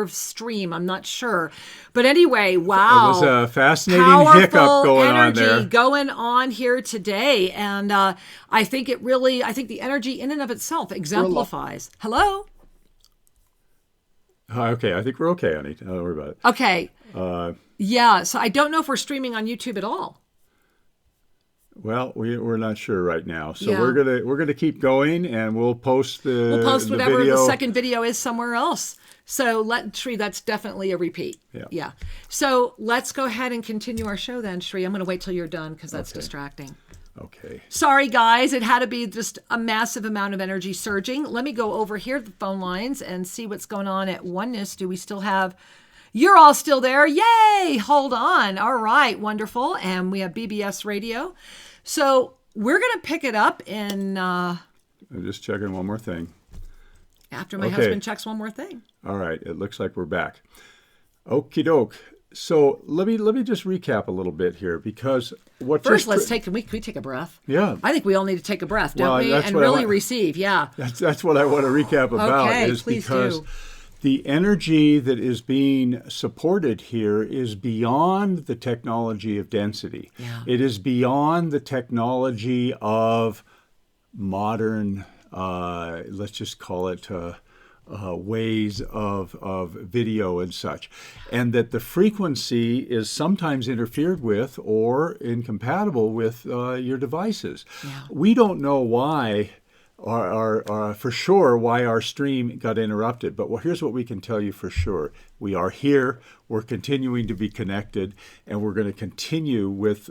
stream. I'm not sure. But anyway, wow. It was a fascinating hiccup going on there. Going on here today. And I think the energy in and of itself exemplifies. Hello? Okay, I think we're okay, honey. Don't worry about it. Okay. Yeah, so I don't know if we're streaming on YouTube at all. Well, we're not sure right now, so we're gonna keep going, and we'll post whatever video. The second video is somewhere else. So Shri, that's definitely a repeat. Yeah. So let's go ahead and continue our show then, Shri. I'm going to wait till you're done because that's distracting. Okay. Sorry, guys. It had to be just a massive amount of energy surging. Let me go over here to the phone lines and see what's going on at Oneness. Do we still have... You're all still there. Yay! Hold on. All right. Wonderful. And we have BBS Radio. So we're going to pick it up in... I'm just checking one more thing. After my husband checks one more thing. All right. It looks like we're back. Okie doke. So let me just recap a little bit here, because let's take... Can we take a breath? Yeah. I think we all need to take a breath, don't we? And really receive. Yeah. That's what I want to recap about. Okay, is please because do. The energy that is being supported here is beyond the technology of density. Yeah. It is beyond the technology of modern, let's just call it ways of video and such. And that the frequency is sometimes interfered with or incompatible with your devices. Yeah. We don't know why... for sure why our stream got interrupted. But here's what we can tell you for sure. We are here. We're continuing to be connected, and we're going to continue with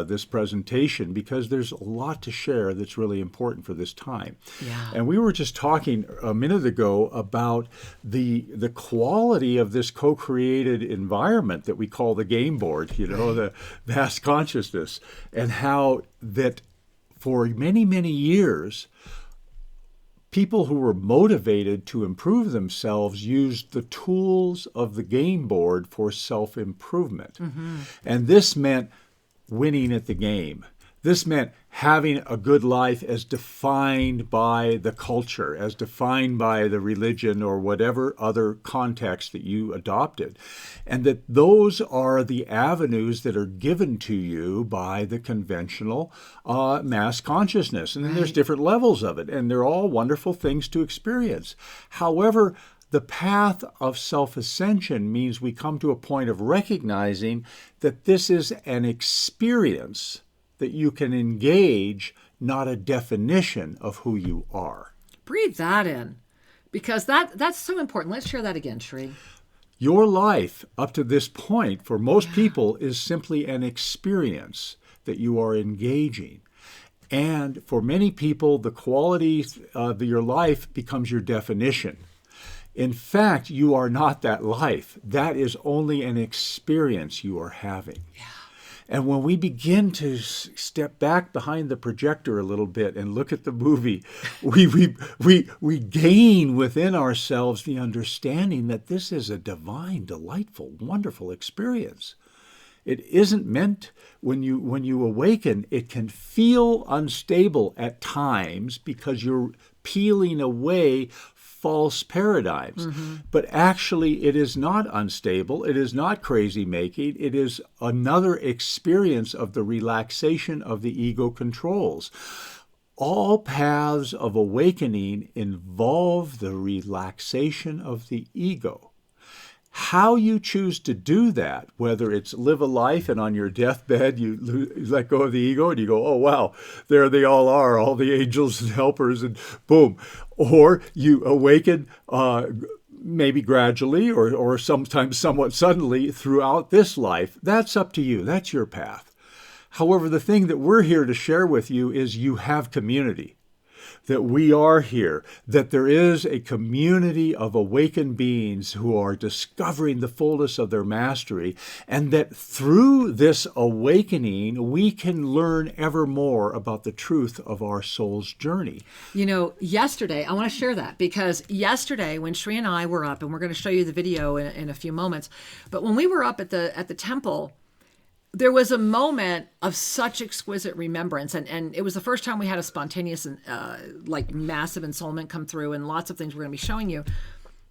this presentation because there's a lot to share that's really important for this time. Yeah. And we were just talking a minute ago about the quality of this co-created environment that we call the game board, the vast consciousness, and how that for many, many years, people who were motivated to improve themselves used the tools of the game board for self-improvement. Mm-hmm. And this meant winning at the game. This meant having a good life as defined by the culture, as defined by the religion or whatever other context that you adopted. And that those are the avenues that are given to you by the conventional mass consciousness. And then there's different levels of it, and they're all wonderful things to experience. However, the path of self-ascension means we come to a point of recognizing that this is an experience that you can engage, not a definition of who you are. Breathe that in, because that's so important. Let's share that again, Shri. Your life up to this point, for most people, is simply an experience that you are engaging. And for many people, the quality of your life becomes your definition. In fact, you are not that life. That is only an experience you are having. Yeah. And when we begin to step back behind the projector a little bit and look at the movie, we gain within ourselves the understanding that this is a divine, delightful, wonderful experience. It isn't meant, when you awaken, it can feel unstable at times because you're peeling away false paradigms. Mm-hmm. But actually, it is not unstable. It is not crazy-making. It is another experience of the relaxation of the ego controls. All paths of awakening involve the relaxation of the ego. How you choose to do that, whether it's live a life and on your deathbed you let go of the ego and you go, oh, wow, there they all are, all the angels and helpers, and boom. Or you awaken maybe gradually or sometimes somewhat suddenly throughout this life. That's up to you. That's your path. However, the thing that we're here to share with you is you have community. That we are here, that there is a community of awakened beings who are discovering the fullness of their mastery, and that through this awakening, we can learn ever more about the truth of our soul's journey. Yesterday, I want to share that, because yesterday when Shri and I were up, and we're going to show you the video in a few moments, but when we were up at the temple, there was a moment of such exquisite remembrance, and it was the first time we had a spontaneous and massive ensoulment come through, and lots of things we're going to be showing you.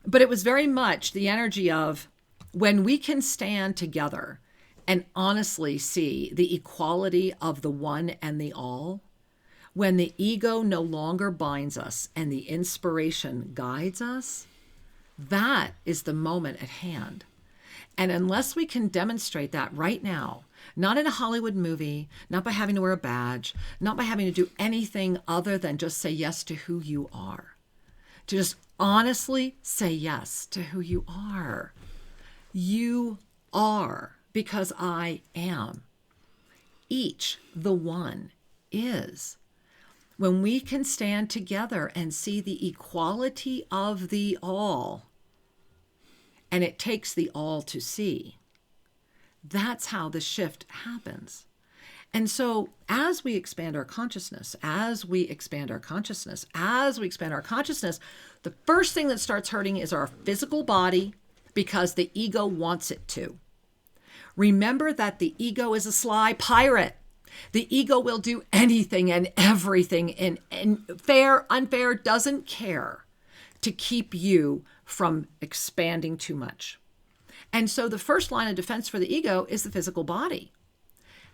But it was very much the energy of when we can stand together and honestly see the equality of the one and the all, when the ego no longer binds us and the inspiration guides us, that is the moment at hand. And unless we can demonstrate that right now, not in a Hollywood movie, not by having to wear a badge, not by having to do anything other than just say yes to who you are, to just honestly say yes to who you are. You are, because I am. Each, the one, is. When we can stand together and see the equality of the all, and it takes the all to see, that's how the shift happens. And so as we expand our consciousness, the first thing that starts hurting is our physical body, because the ego wants it to. Remember that the ego is a sly pirate. The ego will do anything and everything, and fair, unfair, doesn't care, to keep you from expanding too much. And so the first line of defense for the ego is the physical body.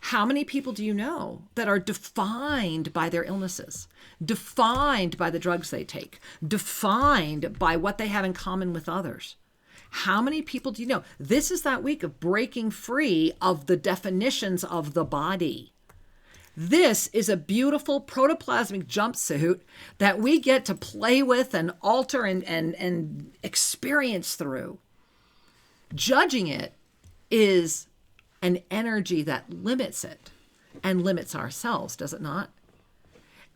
How many people do you know that are defined by their illnesses, defined by the drugs they take, defined by what they have in common with others? How many people do you know? This is that week of breaking free of the definitions of the body. This is a beautiful protoplasmic jumpsuit that we get to play with and alter and experience through. Judging it is an energy that limits it and limits ourselves, does it not?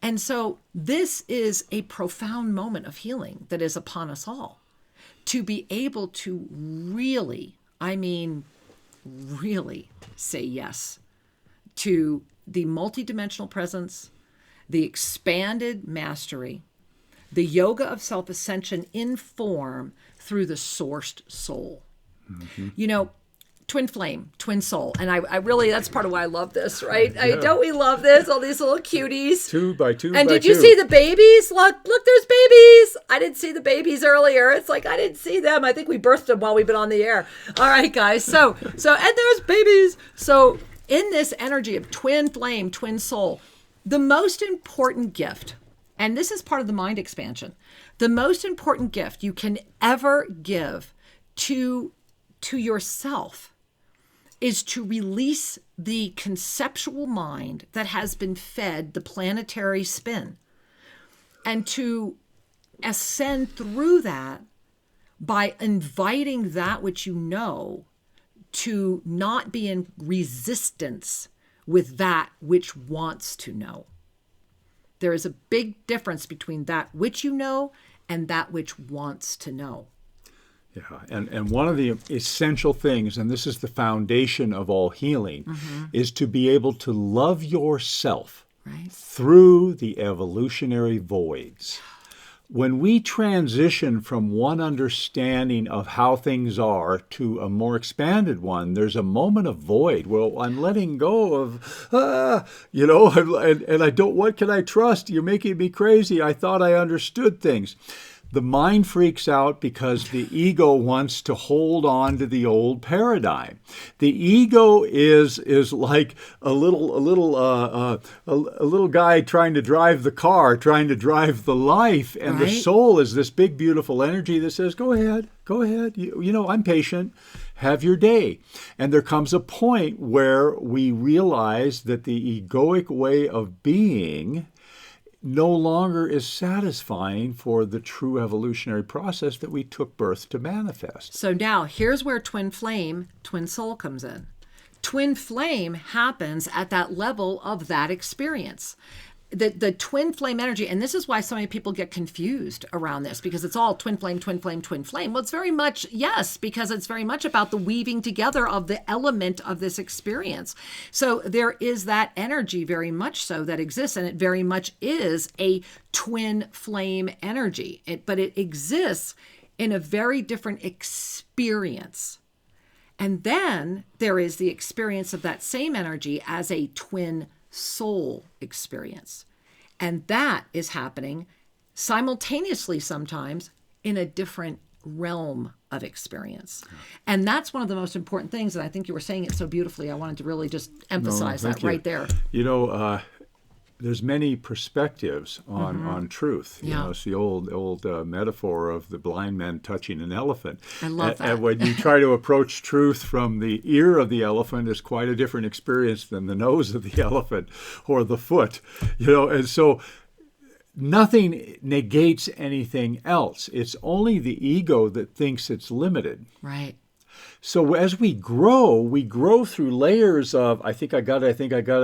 And so this is a profound moment of healing that is upon us all. To be able to really, really say yes to the multidimensional presence, the expanded mastery, the yoga of self-ascension in form through the sourced soul. Mm-hmm. You know, twin flame, twin soul. And I really, that's part of why I love this, right? Yeah. Don't we love this? All these little cuties. 2 by 2 and by did you 2. see the babies? Look, there's babies. I didn't see the babies earlier. It's like, I didn't see them. I think we birthed them while we've been on the air. All right, guys. So, and there's babies. So in this energy of twin flame, twin soul, the most important gift, and this is part of the mind expansion, the most important gift you can ever give to yourself is to release the conceptual mind that has been fed the planetary spin, and to ascend through that by inviting that which you know to not be in resistance with that which wants to know. There is a big difference between that which you know and that which wants to know. Yeah, and one of the essential things, and this is the foundation of all healing, is to be able to love yourself through the evolutionary voids. When we transition from one understanding of how things are to a more expanded one, there's a moment of void. Well, I'm letting go of, and I don't, what can I trust? You're making me crazy. I thought I understood things. The mind freaks out because the ego wants to hold on to the old paradigm. The ego is like a little guy trying to drive the car, trying to drive the life, and the soul is this big, beautiful energy that says, "Go ahead, you know, I'm patient. Have your day." And there comes a point where we realize that the egoic way of being no longer is satisfying for the true evolutionary process that we took birth to manifest. So now here's where twin flame, twin soul comes in. Twin flame happens at that level of that experience. The twin flame energy, and this is why so many people get confused around this, because it's all twin flame, twin flame, twin flame. Well, it's very much, yes, because it's very much about the weaving together of the element of this experience. So there is that energy very much so that exists, and it very much is a twin flame energy. But it exists in a very different experience. And then there is the experience of that same energy as a twin soul experience. And that is happening simultaneously sometimes in a different realm of experience. And that's one of the most important things. And I think you were saying it so beautifully. I wanted to really just emphasize that right there. There's many perspectives on truth. It's the old metaphor of the blind man touching an elephant. I love that. And when you try to approach truth from the ear of the elephant, it's quite a different experience than the nose of the elephant or the foot. And so nothing negates anything else. It's only the ego that thinks it's limited. Right. So as we grow through layers of, I think I got it,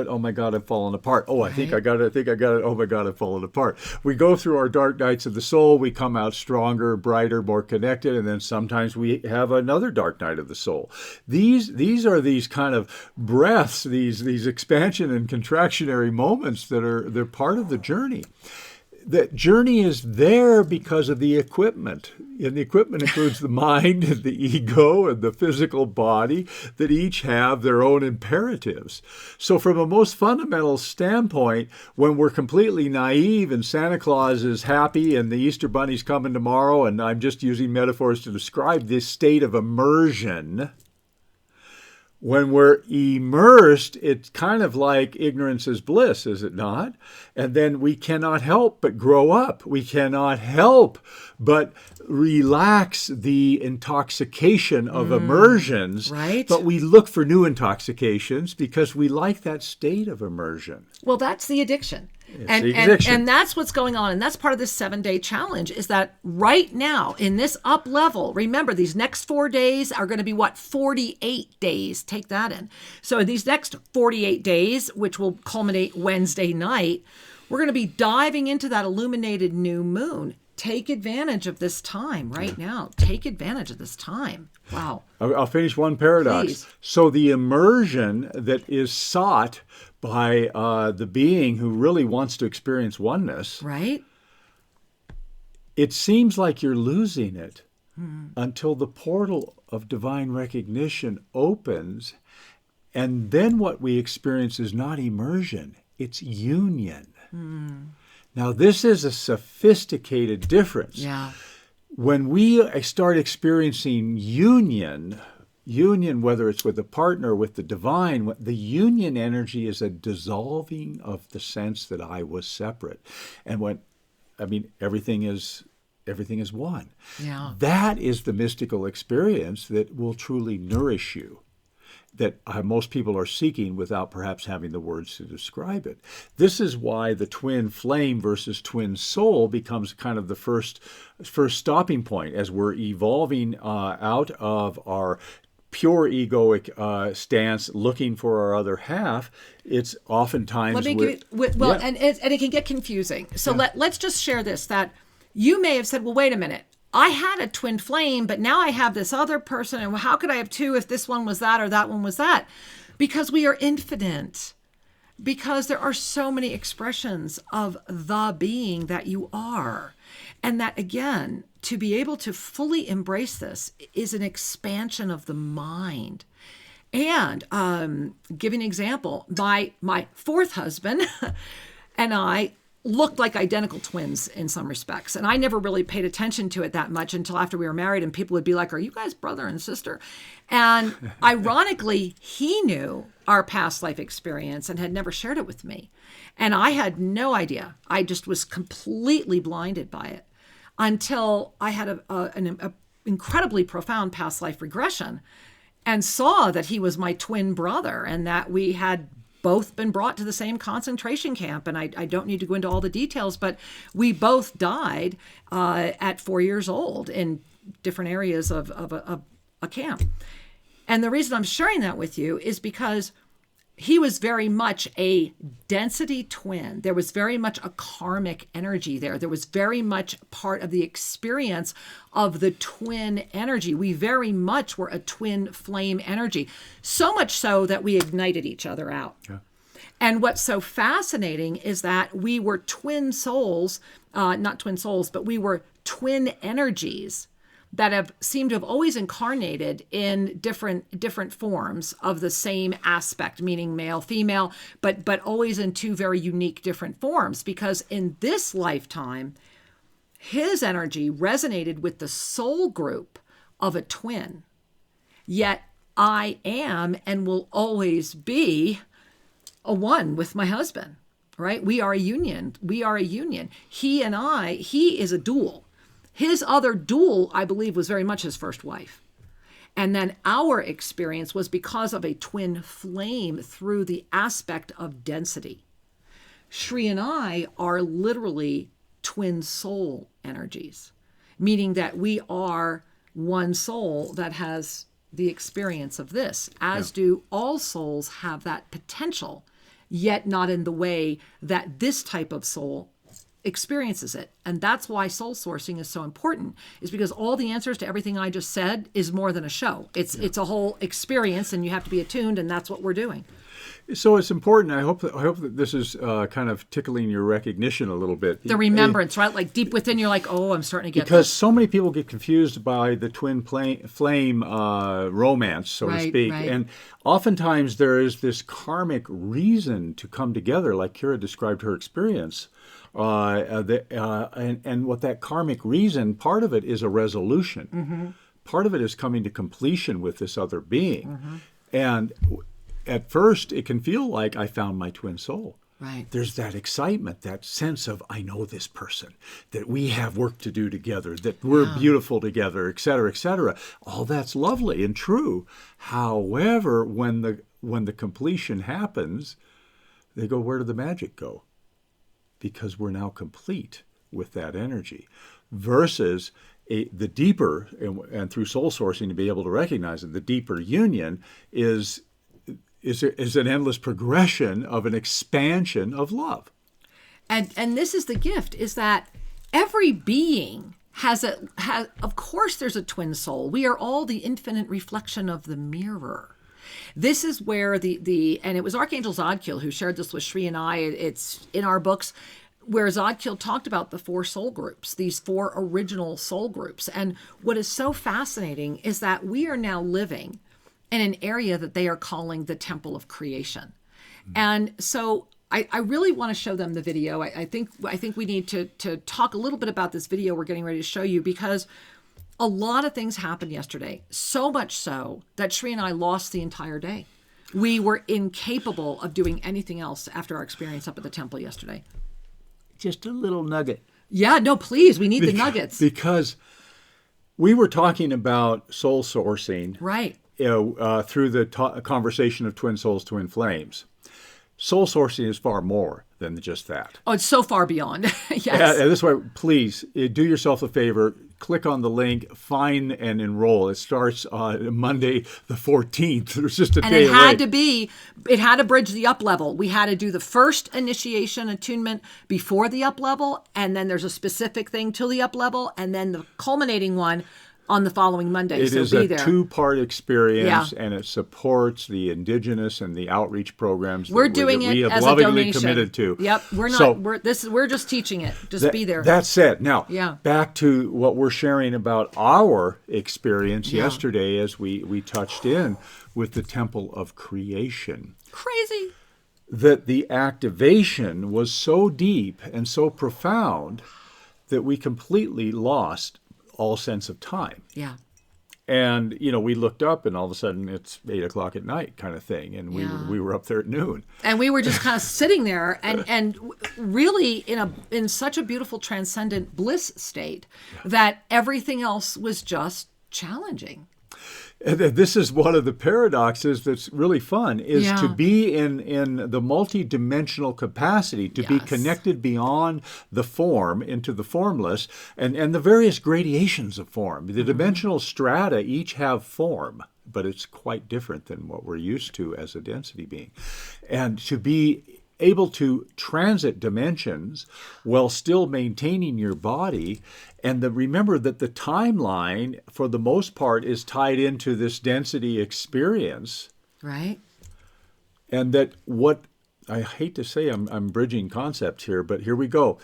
oh my God, I've fallen apart. Oh, I think I got it, oh my God, I've fallen apart. We go through our dark nights of the soul, we come out stronger, brighter, more connected, and then sometimes we have another dark night of the soul. These are these kind of breaths, these expansion and contractionary moments they're part of the journey. The journey is there because of the equipment. And the equipment includes the mind and the ego and the physical body that each have their own imperatives. So from a most fundamental standpoint, when we're completely naive and Santa Claus is happy and the Easter Bunny's coming tomorrow, and I'm just using metaphors to describe this state of immersion, when we're immersed, it's kind of like ignorance is bliss, is it not? And then we cannot help but grow up. We cannot help but relax the intoxication of immersions. Right. But we look for new intoxications because we like that state of immersion. Well, that's the addiction. And that's what's going on. And that's part of this 7-day challenge is that right now in this up level, remember these next 4 days are going to be 48 days. Take that in. So these next 48 days, which will culminate Wednesday night, we're going to be diving into that illuminated new moon. Take advantage of this time right now. Take advantage of this time. Wow. I'll finish one paradox. Please. So the immersion that is sought by the being who really wants to experience oneness, right? It seems like you're losing it until the portal of divine recognition opens, and then what we experience is not immersion, it's union. Now, this is a sophisticated difference. Yeah. When we start experiencing union, whether it's with a partner, with the divine, the union energy is a dissolving of the sense that I was separate. And everything is one. Yeah. That is the mystical experience that will truly nourish you, that most people are seeking without perhaps having the words to describe it. This is why the twin flame versus twin soul becomes kind of the first stopping point as we're evolving out of our pure egoic stance, looking for our other half. It's oftentimes and it can get confusing. So let's just share this, that you may have said, well, wait a minute. I had a twin flame, but now I have this other person. And how could I have two if this one was that or that one was that? Because we are infinite. Because there are so many expressions of the being that you are. And that, again, to be able to fully embrace this is an expansion of the mind. And give an example, my fourth husband and I looked like identical twins in some respects. And I never really paid attention to it that much until after we were married, and people would be like, are you guys brother and sister? And ironically, he knew our past life experience and had never shared it with me. And I had no idea. I just was completely blinded by it until I had an incredibly profound past life regression and saw that he was my twin brother and that we had both been brought to the same concentration camp. And I don't need to go into all the details, but we both died at 4 years old in different areas of a camp. And the reason I'm sharing that with you is because he was very much a density twin. There was very much a karmic energy there. There was very much part of the experience of the twin energy. We very much were a twin flame energy, so much so that we ignited each other out. Yeah. And what's so fascinating is that we were twin souls, not twin souls, but we were twin energies that have seemed to have always incarnated in different forms of the same aspect, meaning male, female, but always in two very unique different forms. Because in this lifetime, his energy resonated with the soul group of a twin. Yet I am and will always be a one with my husband, right? We are a union. We are a union. He and I, he is a dual. His other dual, I believe, was very much his first wife. And then our experience was because of a twin flame through the aspect of density. Shri and I are literally twin soul energies, meaning that we are one soul that has the experience of this, as do all souls have that potential, yet not in the way that this type of soul experiences it. And that's why soul sourcing is so important, is because all the answers to everything I just said is more than a show. It's a whole experience, and you have to be attuned, and that's what we're doing. So it's important. I hope that this is kind of tickling your recognition a little bit. The remembrance, right? Like deep within, you're like, oh, I'm starting to get because this. so many people get confused by the twin flame romance, so to speak. Right. And oftentimes there is this karmic reason to come together, like Kira described her experience. And what that karmic reason, part of it is a resolution. Mm-hmm. Part of it is coming to completion with this other being. Mm-hmm. And at first, it can feel like I found my twin soul. Right. There's that excitement, that sense of, I know this person, that we have work to do together, that we're beautiful together, et cetera, et cetera. All that's lovely and true. However, when the completion happens, they go, where did the magic go? Because we're now complete with that energy. Versus the deeper, and through soul sourcing to be able to recognize it, the deeper union is an endless progression of an expansion of love. And this is the gift, is that every being has of course there's a twin soul. We are all the infinite reflection of the mirror. This is where and it was Archangel Zadkiel who shared this with Shri and I. It's in our books, where Zadkiel talked about the 4 soul groups, these 4 original soul groups. And what is so fascinating is that we are now living in an area that they are calling the Temple of Creation. Mm-hmm. And so I really want to show them the video. I think we need to talk a little bit about this video we're getting ready to show you, because a lot of things happened yesterday, so much so that Shri and I lost the entire day. We were incapable of doing anything else after our experience up at the temple yesterday. Just a little nugget. Yeah, no, please. We need the nuggets. Because we were talking about soul sourcing. Right. Through the conversation of twin souls, twin flames. Soul sourcing is far more than just that. Oh, it's so far beyond. Yes. And this way, please do yourself a favor. Click on the link, find and enroll. It starts on Monday the 14th. There's just a day away. It had to bridge the up level. We had to do the first initiation attunement before the up level, and then there's a specific thing till the up level, and then the culminating one on the following Monday. It is a 2-part experience, and it supports the indigenous and the outreach programs we're doing that we have as lovingly a donation. Committed to. Yep, we're not. We're just teaching it. Just be there. That's it. Now, back to what we're sharing about our experience yesterday, as we touched in with the Temple of Creation. Crazy. That the activation was so deep and so profound that we completely lost all sense of time. Yeah. And, we looked up and all of a sudden it's 8:00 at night kind of thing. And we were up there at noon. And we were just kind of sitting there and really in such a beautiful transcendent bliss state that everything else was just challenging. And this is one of the paradoxes that's really fun, is to be in the multi-dimensional capacity, to be connected beyond the form into the formless, and the various gradations of form. The dimensional strata each have form, but it's quite different than what we're used to as a density being. And to be able to transit dimensions while still maintaining your body. And remember that the timeline, for the most part, is tied into this density experience. Right. And that I hate to say I'm bridging concepts here, but here we go.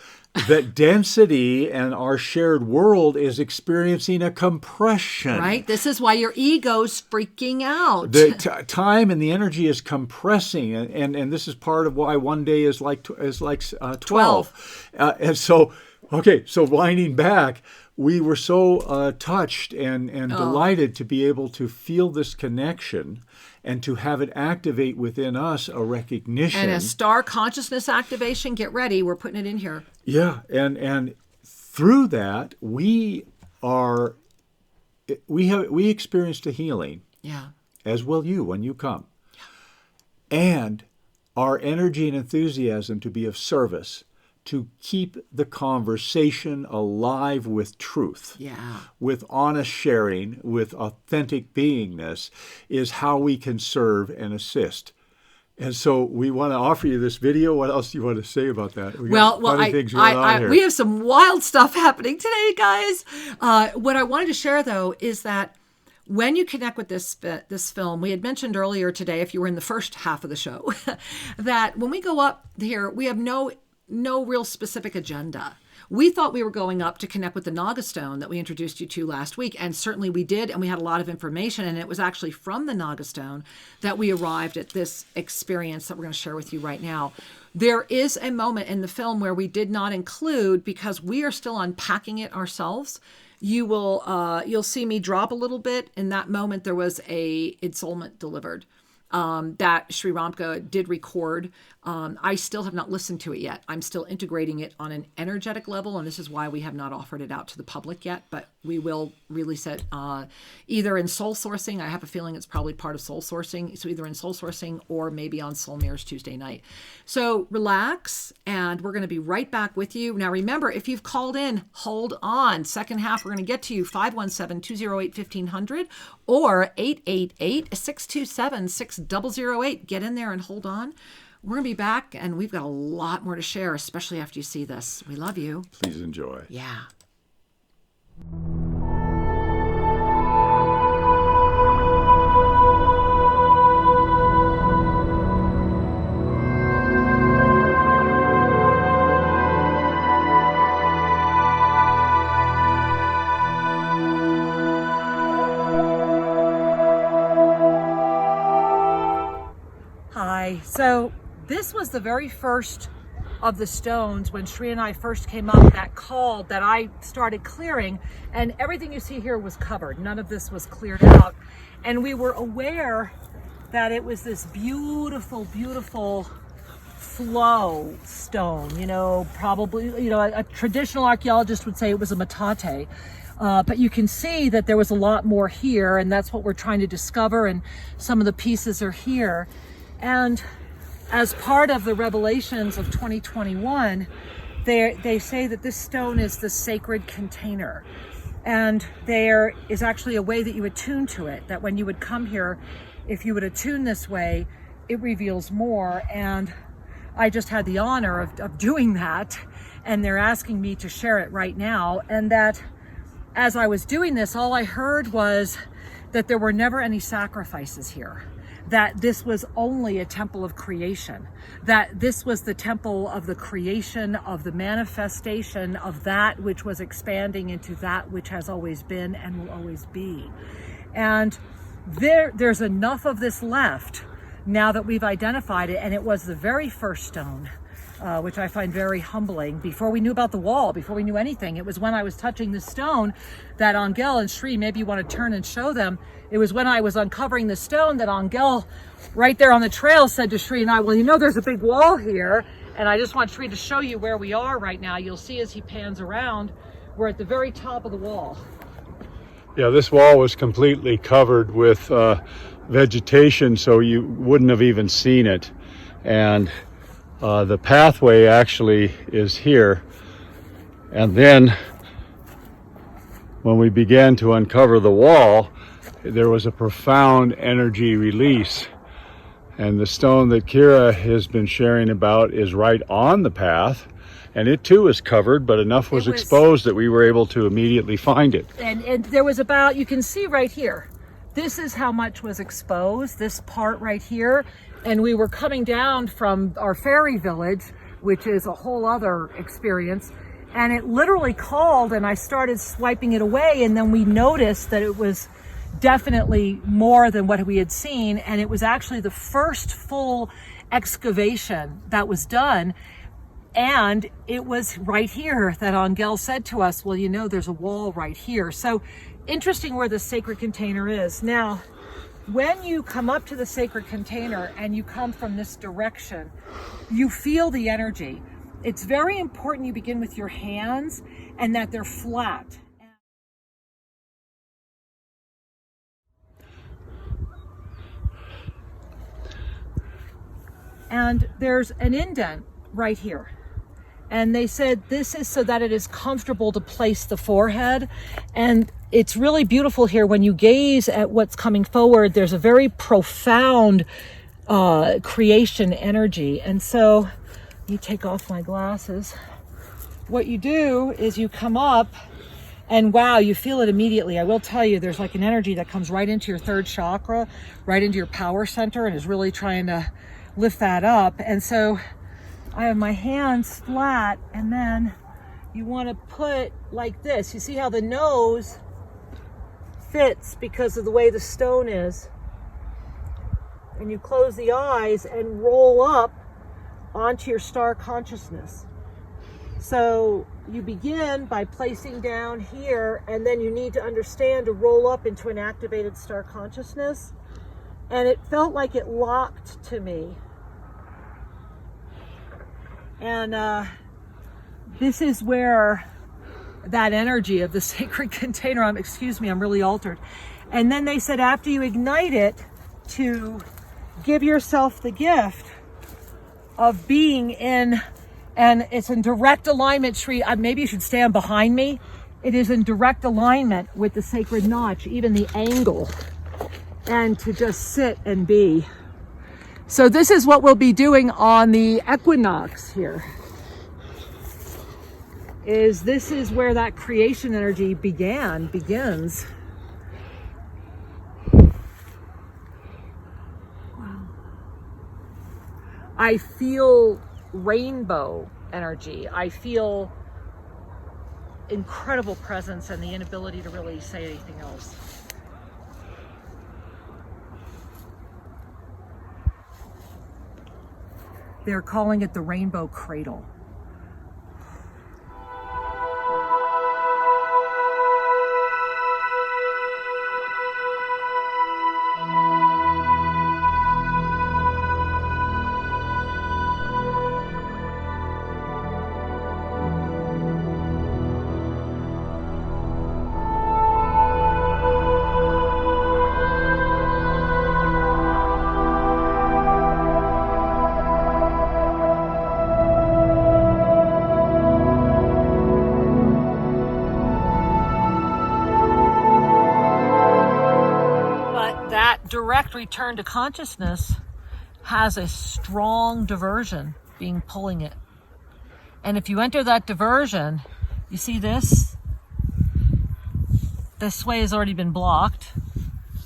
That density and our shared world is experiencing a compression. Right. This is why your ego's freaking out. The time and the energy is compressing, and this is part of why one day is like 12. And so Okay, so winding back, we were so touched and delighted to be able to feel this connection and to have it activate within us a recognition. And a star consciousness activation. Get ready. We're putting it in here. Yeah, and through that, we experienced a healing. Yeah. As will you when you come. And our energy and enthusiasm to be of service, to keep the conversation alive with truth, with honest sharing, with authentic beingness, is how we can serve and assist. And so we want to offer you this video. What else do you want to say about that? We have some wild stuff happening today, guys. What I wanted to share, though, is that when you connect with this film, we had mentioned earlier today, if you were in the first half of the show, that when we go up here, we have no real specific agenda. We thought we were going up to connect with the Naga Stone that we introduced you to last week, and certainly we did, and we had a lot of information, and it was actually from the Naga Stone that we arrived at this experience that we're going to share with you right now. There is a moment in the film where we did not include, because we are still unpacking it ourselves. You'll see me drop a little bit. In that moment, there was a ensoulment delivered that Sri Ramka did record. I still have not listened to it yet. I'm still integrating it on an energetic level, and this is why we have not offered it out to the public yet, but we will release it either in Soul Sourcing. I have a feeling it's probably part of Soul Sourcing, so either in Soul Sourcing or maybe on Soul Mirrors Tuesday night. So relax, and we're going to be right back with you. Now remember, if you've called in, hold on. Second half, we're going to get to you, 517-208-1500 or 888-627-6008. Get in there and hold on. We're going to be back, and we've got a lot more to share, especially after you see this. We love you. Please enjoy. Yeah. Hi. So this was the very first of the stones when Sri and I first came up, that call that I started clearing, and everything you see here was covered. None of this was cleared out. And we were aware that it was this beautiful, beautiful flow stone, probably, a traditional archaeologist would say it was a metate. But you can see that there was a lot more here, and that's what we're trying to discover, and some of the pieces are here. And as part of the revelations of 2021, they say that this stone is the sacred container. And there is actually a way that you attune to it, that when you would come here, if you would attune this way, it reveals more. And I just had the honor of doing that. And they're asking me to share it right now. And that as I was doing this, all I heard was that there were never any sacrifices here. That this was only a temple of creation, that this was the temple of the creation, of the manifestation of that which was expanding into that which has always been and will always be. And there's enough of this left now that we've identified it, and it was the very first stone, which I find very humbling. Before we knew about the wall, before we knew anything, it was when I was touching the stone that Angel and Sri, maybe you want to turn and show them, it was when I was uncovering the stone that Angel, right there on the trail, said to Sri and I, well, there's a big wall here, and I just want Sri to show you where we are right now. You'll see as he pans around, we're at the very top of the wall. Yeah, this wall was completely covered with vegetation, so you wouldn't have even seen it. And the pathway actually is here. And then when we began to uncover the wall, there was a profound energy release. And the stone that Kira has been sharing about is right on the path. And it too is covered, but enough was exposed that we were able to immediately find it. And there was about, you can see right here, this is how much was exposed, this part right here. And we were coming down from our fairy village, which is a whole other experience. And it literally called, and I started swiping it away. And then we noticed that it was definitely more than what we had seen. And it was actually the first full excavation that was done. And it was right here that Angel said to us, well, you know, there's a wall right here. So interesting where the sacred container is. Now, when you come up to the sacred container and you come from this direction, you feel the energy. It's very important you begin with your hands and that they're flat. And there's an indent right here. And they said this is so that it is comfortable to place the forehead. And it's really beautiful here when you gaze at what's coming forward. There's a very profound creation energy. And so you take off my glasses. What you do is you come up and wow, you feel it immediately. I will tell you, there's like an energy that comes right into your third chakra, right into your power center, and is really trying to lift that up. And so I have my hands flat, and then you want to put like this. You see how the nose fits because of the way the stone is. And you close the eyes and roll up onto your star consciousness. So you begin by placing down here, and then you need to understand to roll up into an activated star consciousness. And it felt like it locked to me. And this is where that energy of the sacred container, excuse me, I'm really altered. And then they said after you ignite it, to give yourself the gift of being in, and it's in direct alignment, Shri, maybe you should stand behind me. It is in direct alignment with the sacred notch, even the angle, and to just sit and be. So this is what we'll be doing on the equinox here. This is where that creation energy begins. Wow. I feel rainbow energy. I feel incredible presence and the inability to really say anything else. They're calling it the rainbow cradle. Direct return to consciousness has a strong diversion being pulling it. And if you enter that diversion, you see this way has already been blocked,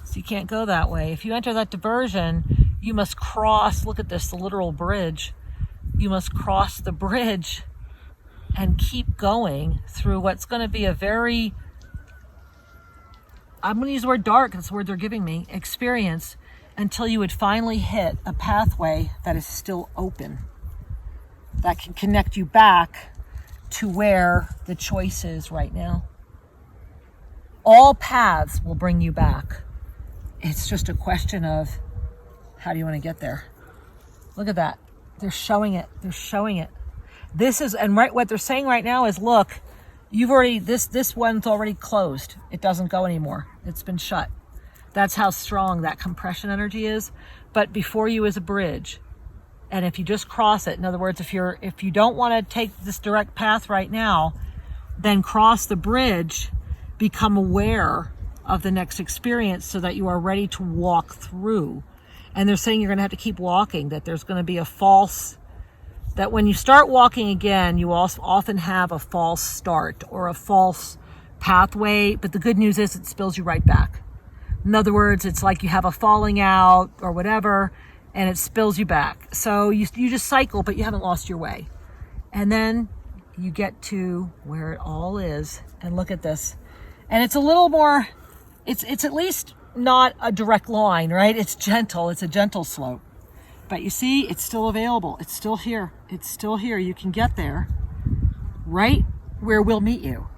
so you can't go that way. If you enter that diversion, you must cross, look at this, the literal bridge. You must cross the bridge and keep going through what's going to be a very, I'm going to use the word dark, that's the word they're giving me, experience, until you would finally hit a pathway that is still open, that can connect you back to where the choice is right now. All paths will bring you back. It's just a question of how do you want to get there? Look at that. They're showing it. They're showing it. This is, and right, what they're saying right now is, look, you've already, this one's already closed. It doesn't go anymore. It's been shut. That's how strong that compression energy is. But before you is a bridge. And if you just cross it, in other words, if you don't want to take this direct path right now, then cross the bridge, become aware of the next experience so that you are ready to walk through. And they're saying you're going to have to keep walking, that there's going to be a false, that when you start walking again, you also often have a false start or a false pathway, but the good news is it spills you right back. In other words, it's like you have a falling out or whatever, and it spills you back. So you just cycle, but you haven't lost your way. And then you get to where it all is, and look at this. And it's a little more, it's at least not a direct line, right? It's gentle, it's a gentle slope. But you see, it's still available. It's still here. It's still here. You can get there right where we'll meet you.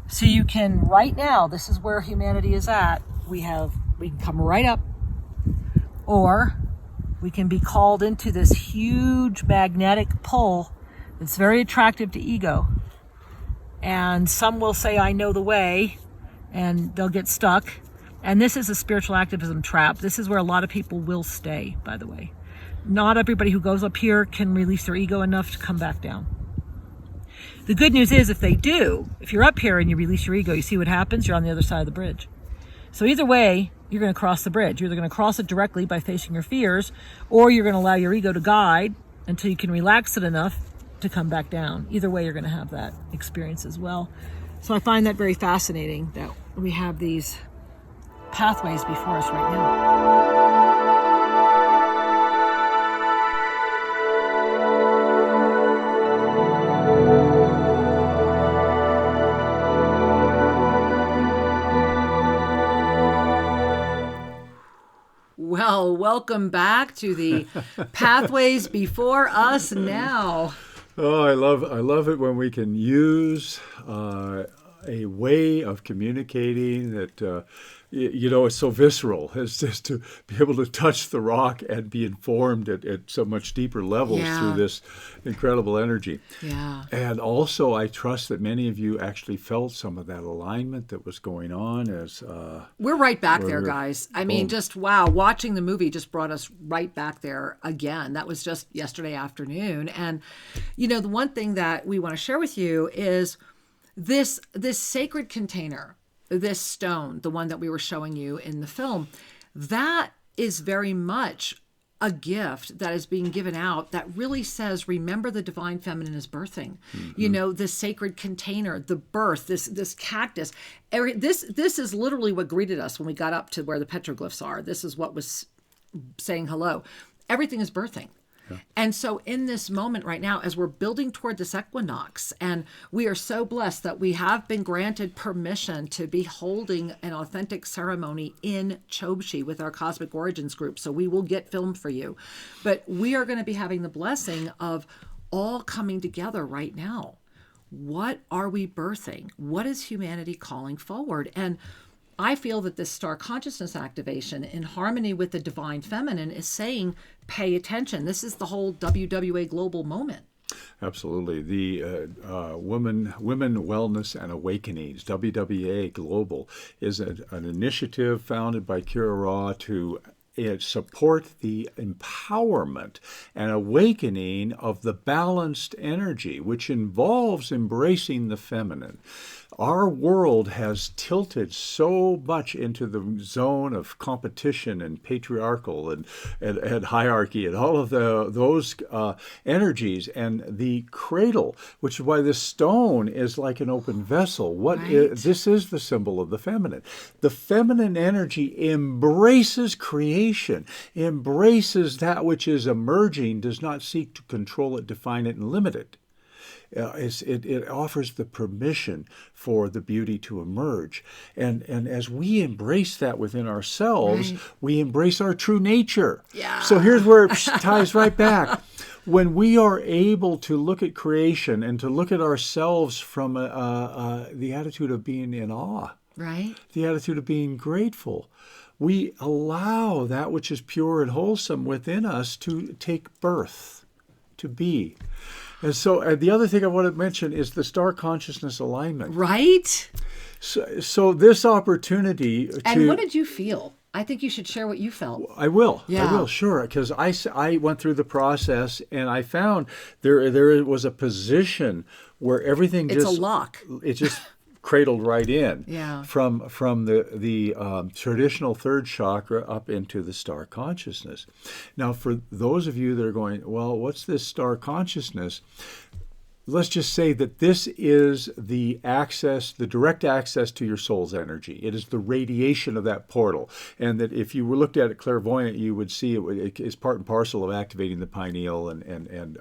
So you can, right now, this is where humanity is at. We can come right up, or we can be called into this huge magnetic pull that's very attractive to ego. And some will say, I know the way, and they'll get stuck. And this is a spiritual activism trap. This is where a lot of people will stay, by the way. Not everybody who goes up here can release their ego enough to come back down. The good news is, if they do, if you're up here and you release your ego, you see what happens? You're on the other side of the bridge. So either way, you're going to cross the bridge. You're either going to cross it directly by facing your fears, or you're going to allow your ego to guide until you can relax it enough to come back down. Either way, you're going to have that experience as well. So I find that very fascinating that we have these pathways before us right now. Well, welcome back to the pathways before us now. Oh, I love it when we can use a way of communicating that it's so visceral, as just to be able to touch the rock and be informed at so much deeper levels through this incredible energy. Yeah. And also, I trust that many of you actually felt some of that alignment that was going on as we're right back there, guys. I mean, just wow, watching the movie just brought us right back there again. That was just yesterday afternoon. And the one thing that we want to share with you is this sacred container, this stone, the one that we were showing you in the film, that is very much a gift that is being given out that really says, remember the divine feminine is birthing. Mm-hmm. This sacred container, the birth, this cactus. This is literally what greeted us when we got up to where the petroglyphs are. This is what was saying hello. Everything is birthing. And so in this moment right now, as we're building toward this equinox, and we are so blessed that we have been granted permission to be holding an authentic ceremony in Chobshi with our Cosmic Origins group. So we will get filmed for you. But we are going to be having the blessing of all coming together right now. What are we birthing? What is humanity calling forward? And I feel that this star consciousness activation in harmony with the divine feminine is saying, pay attention. This is the whole WWA global moment. Absolutely. The Women Wellness and Awakenings, WWA Global, is an initiative founded by Kira Ra to support the empowerment and awakening of the balanced energy, which involves embracing the feminine. Our world has tilted so much into the zone of competition and patriarchal and hierarchy and all of those energies. And the cradle, which is why this stone is like an open vessel. This is the symbol of the feminine. The feminine energy embraces creation, embraces that which is emerging, does not seek to control it, define it, and limit it. It offers the permission for the beauty to emerge. And as we embrace that within ourselves, we embrace our true nature. Yeah. So here's where it ties right back. When we are able to look at creation and to look at ourselves from the attitude of being in awe, the attitude of being grateful, we allow that which is pure and wholesome within us to take birth, to be. And so the other thing I want to mention is the star consciousness alignment. Right? So this opportunity to... And what did you feel? I think you should share what you felt. I will. Yeah. I will, sure. Because I went through the process and I found there was a position where everything It's a lock. It just cradled right in. Yeah. From the traditional third chakra up into the star consciousness. Now, for those of you that are going, well, what's this star consciousness? let's just say that this is the direct access to your soul's energy. It is the radiation of that portal. And that if you were looked at it clairvoyant, you would see it is part and parcel of activating the pineal and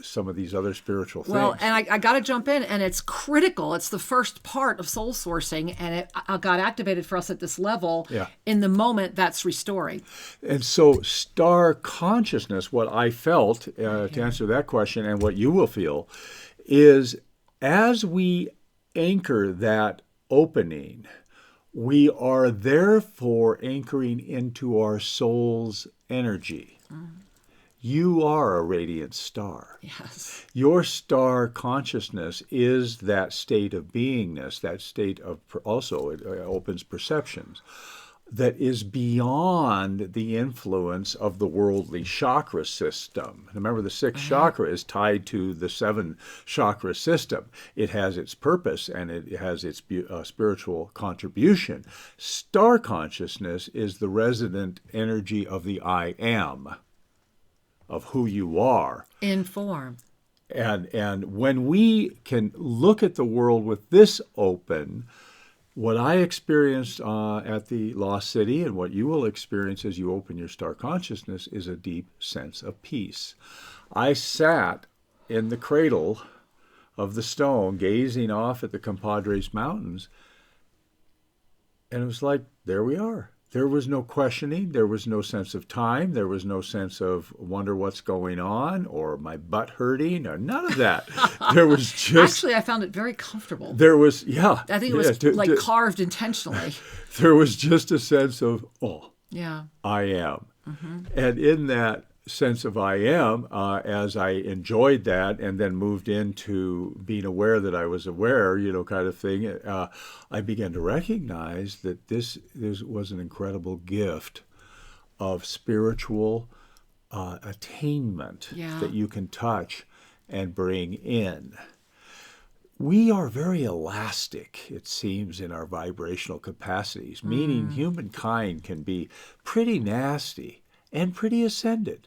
some of these other spiritual things. Well, and I got to jump in, and it's critical. It's the first part of soul sourcing, and it got activated for us at this level in the moment that's restoring. And so star consciousness, what I felt, to answer that question, and what you will feel, is as we anchor that opening, we are therefore anchoring into our soul's energy. You are a radiant star. Yes. Your star consciousness is that state of beingness, that state of, also it opens perceptions, that is beyond the influence of the worldly chakra system. Remember, the sixth chakra is tied to the 7 chakra system. It has its purpose and it has its spiritual contribution. Star consciousness is the resident energy of the I am, of who you are. In form. And when we can look at the world with this open, what I experienced at the Lost City and what you will experience as you open your star consciousness is a deep sense of peace. I sat in the cradle of the stone, gazing off at the Compadres Mountains, and it was like, there we are. There was no questioning. There was no sense of time. There was no sense of wonder what's going on or my butt hurting or none of that. There was just... Actually, I found it very comfortable. There was, yeah. I think it was carved intentionally. There was just a sense of, yeah, I am. And in that sense of I am, as I enjoyed that and then moved into being aware that I was aware, kind of thing, I began to recognize that this was an incredible gift of spiritual attainment that you can touch and bring in. We are very elastic, it seems, in our vibrational capacities, meaning humankind can be pretty nasty and pretty ascended.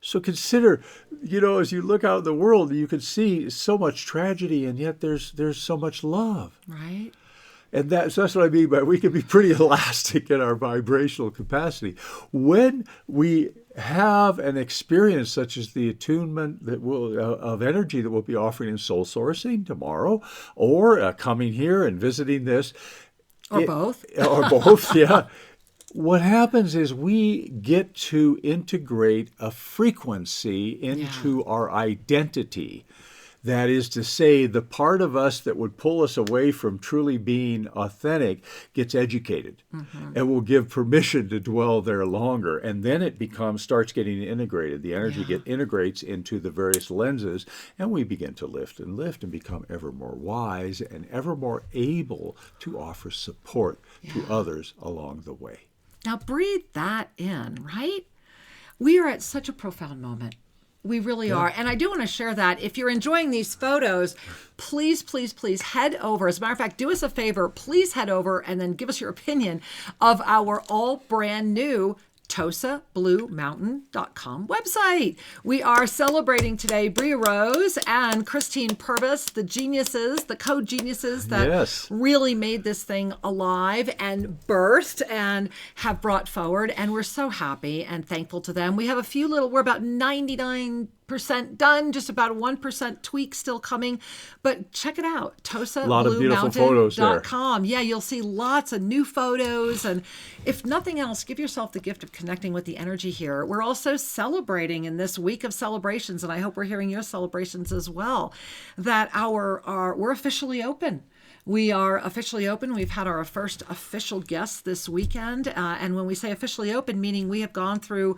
So consider, as you look out in the world, you can see so much tragedy, and yet there's so much love. Right. And that's what I mean by we can be pretty elastic in our vibrational capacity. When we have an experience such as the attunement of energy that we'll be offering in soul sourcing tomorrow, or coming here and visiting this. Or both. Or both, yeah. What happens is we get to integrate a frequency into our identity. That is to say, the part of us that would pull us away from truly being authentic gets educated and will give permission to dwell there longer. And then it starts getting integrated. The energy integrates into the various lenses, and we begin to lift and become ever more wise and ever more able to offer support to others along the way. Now breathe that in, right? We are at such a profound moment. We really are. And I do want to share that. If you're enjoying these photos, please, please, please head over. As a matter of fact, do us a favor. Please head over and then give us your opinion of our all brand new TosaBlueMountain.com website. We are celebrating today Bria Rose and Christine Purvis, the geniuses, the co-geniuses that really made this thing alive and birthed and have brought forward. And we're so happy and thankful to them. We have a few we're about 99% done, just about a 1% tweak still coming. But check it out, TosaBlueMountain.com. Yeah, you'll see lots of new photos. And if nothing else, give yourself the gift of connecting with the energy here. We're also celebrating in this week of celebrations, and I hope we're hearing your celebrations as well, that we're officially open. We are officially open. We've had our first official guest this weekend. And when we say officially open, meaning we have gone through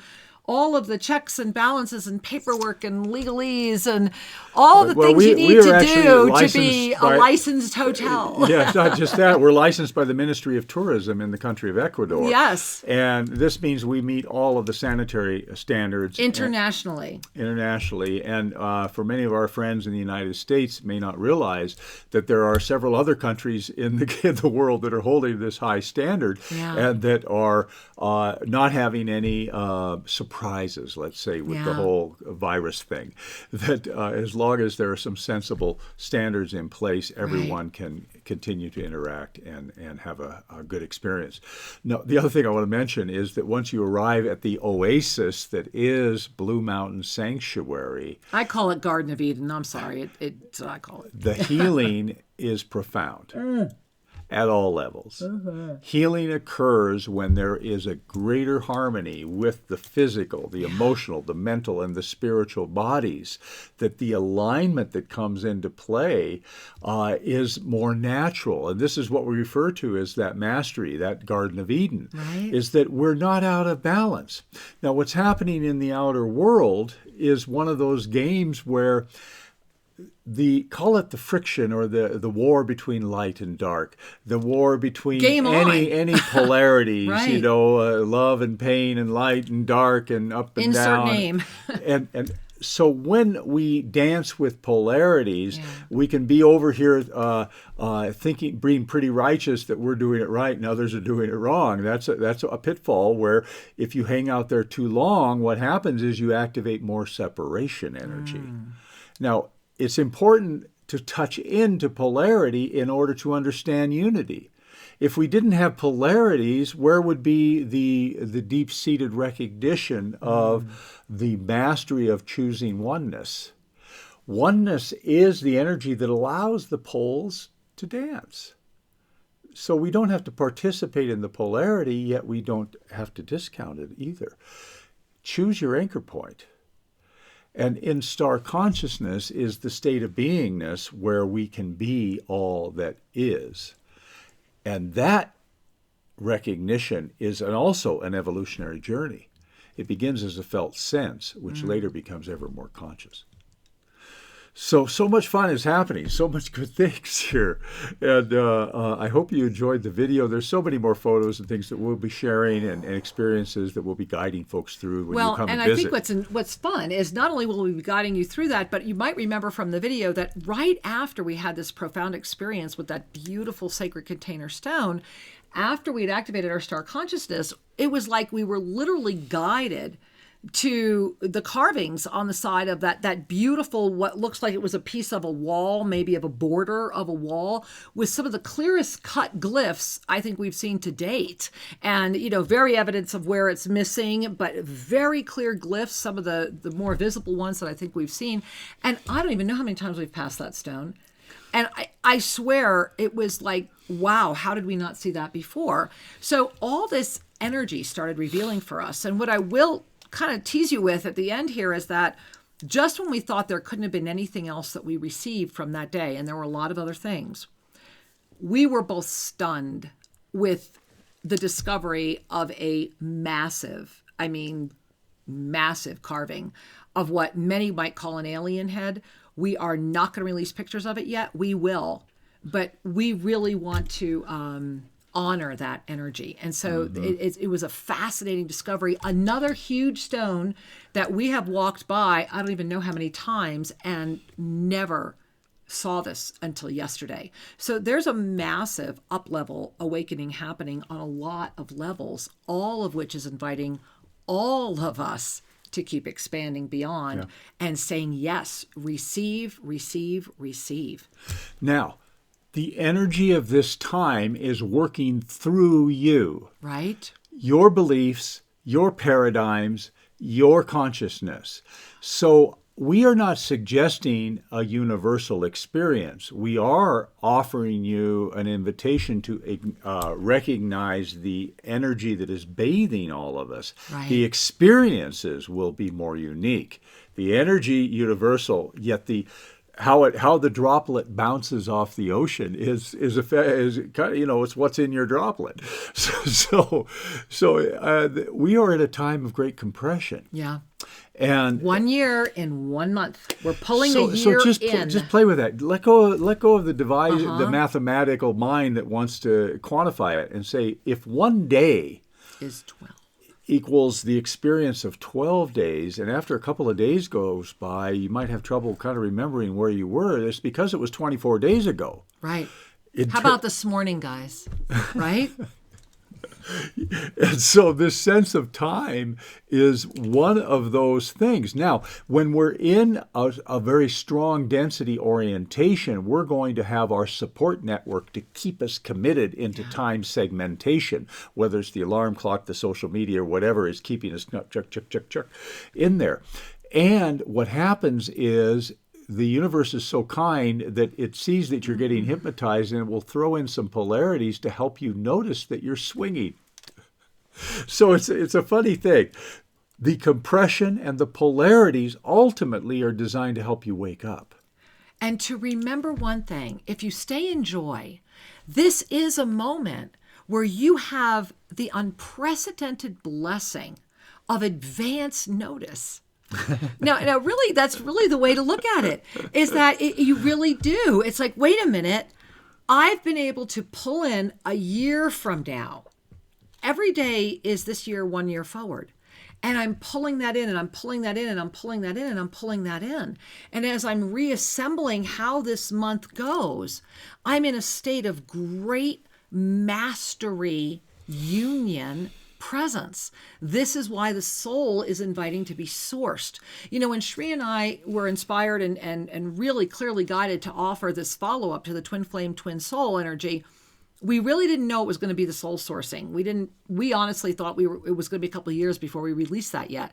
all of the checks and balances and paperwork and legalese and all the things you need to do to be a licensed hotel. Yeah, it's not just that. We're licensed by the Ministry of Tourism in the country of Ecuador. Yes. And this means we meet all of the sanitary standards. Internationally. And for many of our friends in the United States may not realize that there are several other countries in the world that are holding this high standard and that are not having any support surprises, let's say, with the Yeah. whole virus thing. That as long as there are some sensible standards in place, everyone can continue to interact and have a good experience. Now, the other thing I want to mention is that once you arrive at the oasis that is Blue Mountain Sanctuary, I call it Garden of Eden. I'm sorry. It's what I call it. the healing is profound. At all levels. Healing occurs when there is a greater harmony with the physical, the emotional, the mental, and the spiritual bodies, that the alignment that comes into play is more natural. And this is what we refer to as that mastery, that Garden of Eden, is that we're not out of balance. Now, what's happening in the outer world is one of those games where call it the friction or the war between light and dark, the war between any polarities, love and pain and light and dark and up and down. Insert name. and so when we dance with polarities, we can be over here thinking, being pretty righteous that we're doing it right and others are doing it wrong. That's a pitfall where if you hang out there too long, what happens is you activate more separation energy. Now, it's important to touch into polarity in order to understand unity. If we didn't have polarities, where would be the deep-seated recognition of the mastery of choosing oneness? Oneness is the energy that allows the poles to dance. So we don't have to participate in the polarity, yet we don't have to discount it either. Choose your anchor point. And in star consciousness is the state of beingness where we can be all that is. And that recognition is also an evolutionary journey. It begins as a felt sense, which later becomes ever more conscious. So much fun is happening, so much good things here. And I hope you enjoyed the video. There's so many more photos and things that we'll be sharing and experiences that we'll be guiding folks through when you come and visit. I think what's fun is not only will we be guiding you through that, but you might remember from the video that right after we had this profound experience with that beautiful sacred container stone, after we'd activated our star consciousness, it was like we were literally guided to the carvings on the side of that beautiful, what looks like it was a piece of a wall, maybe of a border of a wall, with some of the clearest cut glyphs I think we've seen to date. And, very evidence of where it's missing, but very clear glyphs, some of the more visible ones that I think we've seen. And I don't even know how many times we've passed that stone. And I swear it was like, wow, how did we not see that before? So all this energy started revealing for us. And what I will kind of tease you with at the end here is that just when we thought there couldn't have been anything else that we received from that day, and there were a lot of other things, we were both stunned with the discovery of a massive carving of what many might call an alien head. We are not going to release pictures of it yet. We will, but we really want to honor that energy. And so it was a fascinating discovery. Another huge stone that we have walked by, I don't even know how many times, and never saw this until yesterday. So there's a massive up-level awakening happening on a lot of levels, all of which is inviting all of us to keep expanding beyond and saying, yes, receive, receive, receive. Now, the energy of this time is working through you. Right. Your beliefs, your paradigms, your consciousness. So we are not suggesting a universal experience. We are offering you an invitation to recognize the energy that is bathing all of us. Right. The experiences will be more unique. The energy universal, yet how the droplet bounces off the ocean is kind of, it's what's in your droplet. So we are at a time of great compression. Yeah. And 1 year in 1 month. We're pulling a year in. Just play with that. Let go of the device, the mathematical mind that wants to quantify it and say, if 1 day is 12. Equals the experience of 12 days, and after a couple of days goes by, you might have trouble kind of remembering where you were. It's because it was 24 days ago. Right. How about this morning, guys? Right? And so this sense of time is one of those things. Now, when we're in a very strong density orientation, we're going to have our support network to keep us committed into time segmentation, whether it's the alarm clock, the social media, or whatever is keeping us chuck in there. And what happens is the universe is so kind that it sees that you're getting hypnotized, and it will throw in some polarities to help you notice that you're swinging. So it's a funny thing. The compression and the polarities ultimately are designed to help you wake up. And to remember one thing, if you stay in joy, this is a moment where you have the unprecedented blessing of advance notice. Now, really, that's really the way to look at it, is that you really do. It's like, wait a minute, I've been able to pull in a year from now. Every day is this year 1 year forward. And I'm pulling that in, and I'm pulling that in, and I'm pulling that in, and I'm pulling that in. And as I'm reassembling how this month goes, I'm in a state of great mastery, union, presence. This is why the soul is inviting to be sourced. You know, when Shri and I were inspired and really clearly guided to offer this follow-up to the twin flame, twin soul energy, we really didn't know it was going to be the soul sourcing. We honestly thought it was going to be a couple of years before we released that yet.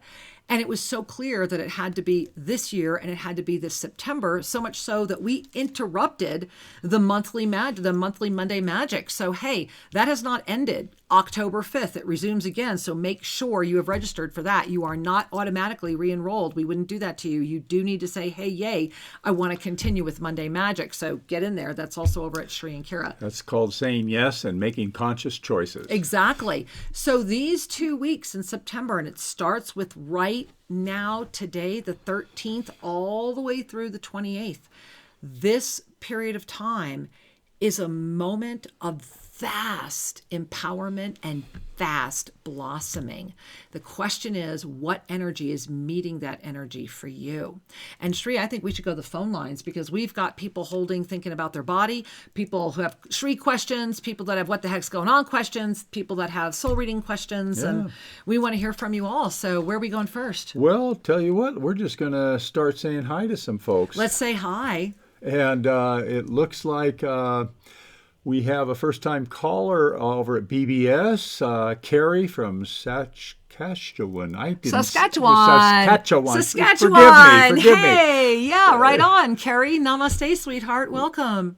And it was so clear that it had to be this year and it had to be this September, so much so that we interrupted the monthly Monday magic. So, hey, that has not ended. October 5th, it resumes again. So make sure you have registered for that. You are not automatically re-enrolled. We wouldn't do that to you. You do need to say, hey, yay, I want to continue with Monday magic. So get in there. That's also over at Shri and Kira. That's called saying yes and making conscious choices. Exactly. So these 2 weeks in September, and it starts with right now, today, the 13th, all the way through the 28th. This period of time is a moment of vast empowerment and vast blossoming. The question is, what energy is meeting that energy for you? And Shri, I think we should go to the phone lines, because we've got people holding, thinking about their body, people who have Shri questions, people that have what the heck's going on questions, people that have soul reading questions, and we want to hear from you all. So where are we going first? Well, tell you what, we're just going to start saying hi to some folks. Let's say hi. And it looks like we have a first-time caller over at BBS, Carrie from Saskatchewan. Saskatchewan. Forgive me. Hey, yeah, right on, Carrie. Namaste, sweetheart. Welcome.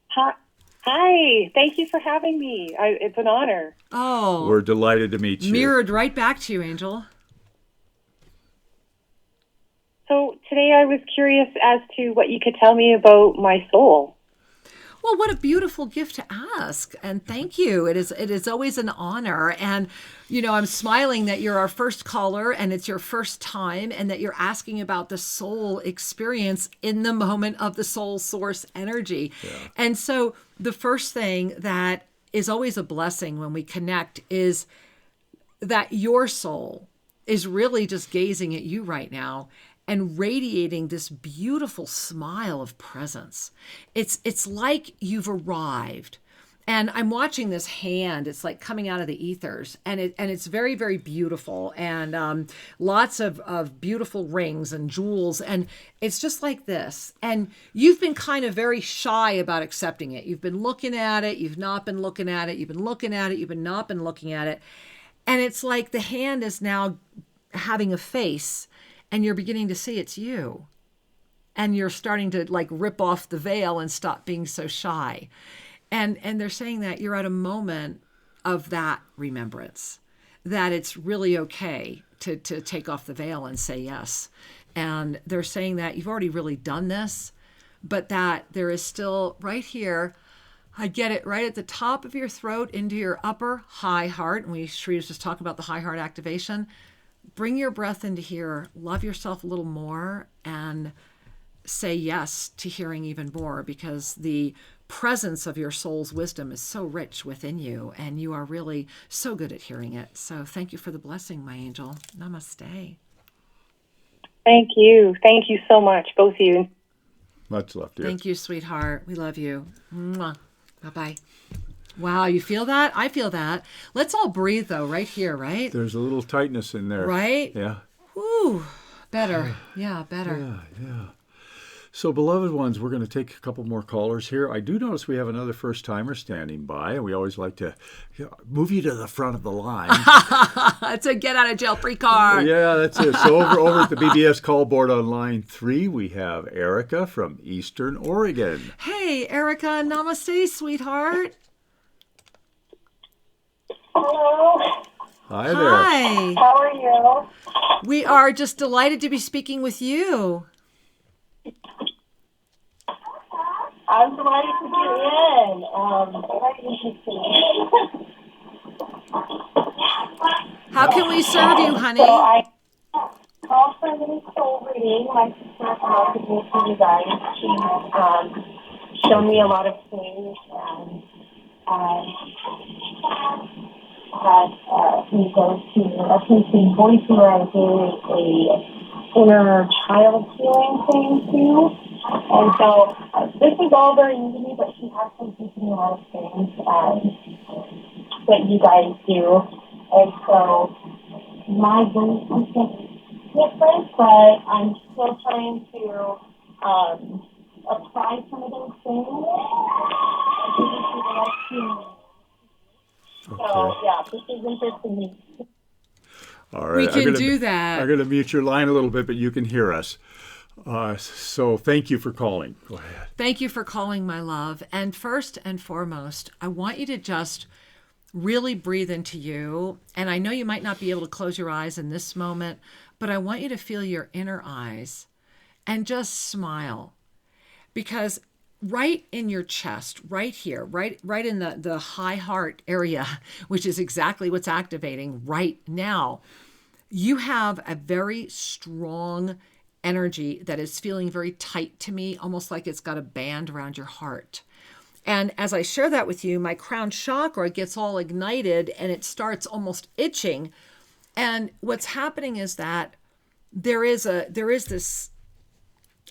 Hi. Thank you for having me. It's an honor. Oh, we're delighted to meet you. Mirrored right back to you, Angel. So today I was curious as to what you could tell me about my soul. Well, what a beautiful gift to ask. And thank you. It is always an honor. And, you know, I'm smiling that you're our first caller and it's your first time, and that you're asking about the soul experience in the moment of the soul source energy. Yeah. And so the first thing that is always a blessing when we connect is that your soul is really just gazing at you right now and radiating this beautiful smile of presence. It's like you've arrived. And I'm watching this hand. It's like coming out of the ethers, and it's very, very beautiful, and lots of beautiful rings and jewels, and it's just like this. And you've been kind of very shy about accepting it. You've been looking at it. You've not been looking at it. You've been looking at it. You've been not been looking at it. And it's like the hand is now having a face, and you're beginning to see it's you. And you're starting to like rip off the veil and stop being so shy. And they're saying that you're at a moment of that remembrance, that it's really okay to take off the veil and say yes. And they're saying that you've already really done this, but that there is still right here, I get it, right at the top of your throat into your upper high heart. And Shri was just talking about the high heart activation. Bring your breath into here, love yourself a little more, and say yes to hearing even more, because the presence of your soul's wisdom is so rich within you, and you are really so good at hearing it. So thank you for the blessing, my angel. Namaste. Thank you. Thank you so much, both of you. Much love, dear. Thank you, sweetheart. We love you. Mwah. Bye-bye. Wow, you feel that? I feel that. Let's all breathe, though, right here, right? There's a little tightness in there. Right? Yeah. Woo. Better. Yeah, better. Yeah. So, beloved ones, we're going to take a couple more callers here. I do notice we have another first-timer standing by, and we always like to move you to the front of the line. It's a get-out-of-jail-free card. Yeah, that's it. So over at the BBS call board on line 3, we have Erica from Eastern Oregon. Hey, Erica. Namaste, sweetheart. Hello. Hi there. Hi. How are you? We are just delighted to be speaking with you. I'm delighted to get in. Very interesting. How can we serve you, honey? So I called for the soul reading. My sister recommended me to you guys. She's shown me a lot of things, and had me go to a teaching voice where I did a inner child healing thing too. And so this is all very new to me, but she has been teaching me a lot of things that you guys do. And so my voice is different, but I'm still trying to apply some of those things. So, yeah, this is interesting. All right. We can do that. I'm going to mute your line a little bit, but you can hear us. So thank you for calling. Go ahead. Thank you for calling, my love. And first and foremost, I want you to just really breathe into you. And I know you might not be able to close your eyes in this moment, but I want you to feel your inner eyes and just smile. Because right in your chest, right here, right in the high heart area, which is exactly what's activating right now, you have a very strong energy that is feeling very tight to me, almost like it's got a band around your heart. And as I share that with you, my crown chakra gets all ignited and it starts almost itching. And what's happening is that there is this,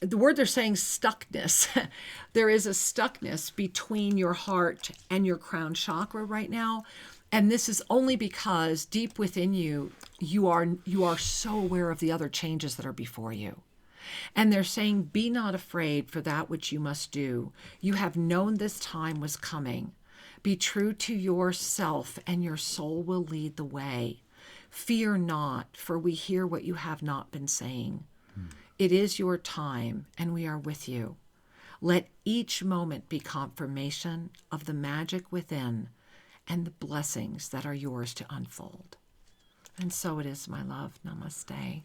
the word they're saying stuckness. There is a stuckness between your heart and your crown chakra right now. And this is only because deep within you, you are so aware of the other changes that are before you. And they're saying, be not afraid for that which you must do. You have known this time was coming. Be true to yourself, and your soul will lead the way. Fear not, for we hear what you have not been saying. It is your time, and we are with you. Let each moment be confirmation of the magic within and the blessings that are yours to unfold. And so it is, my love. Namaste.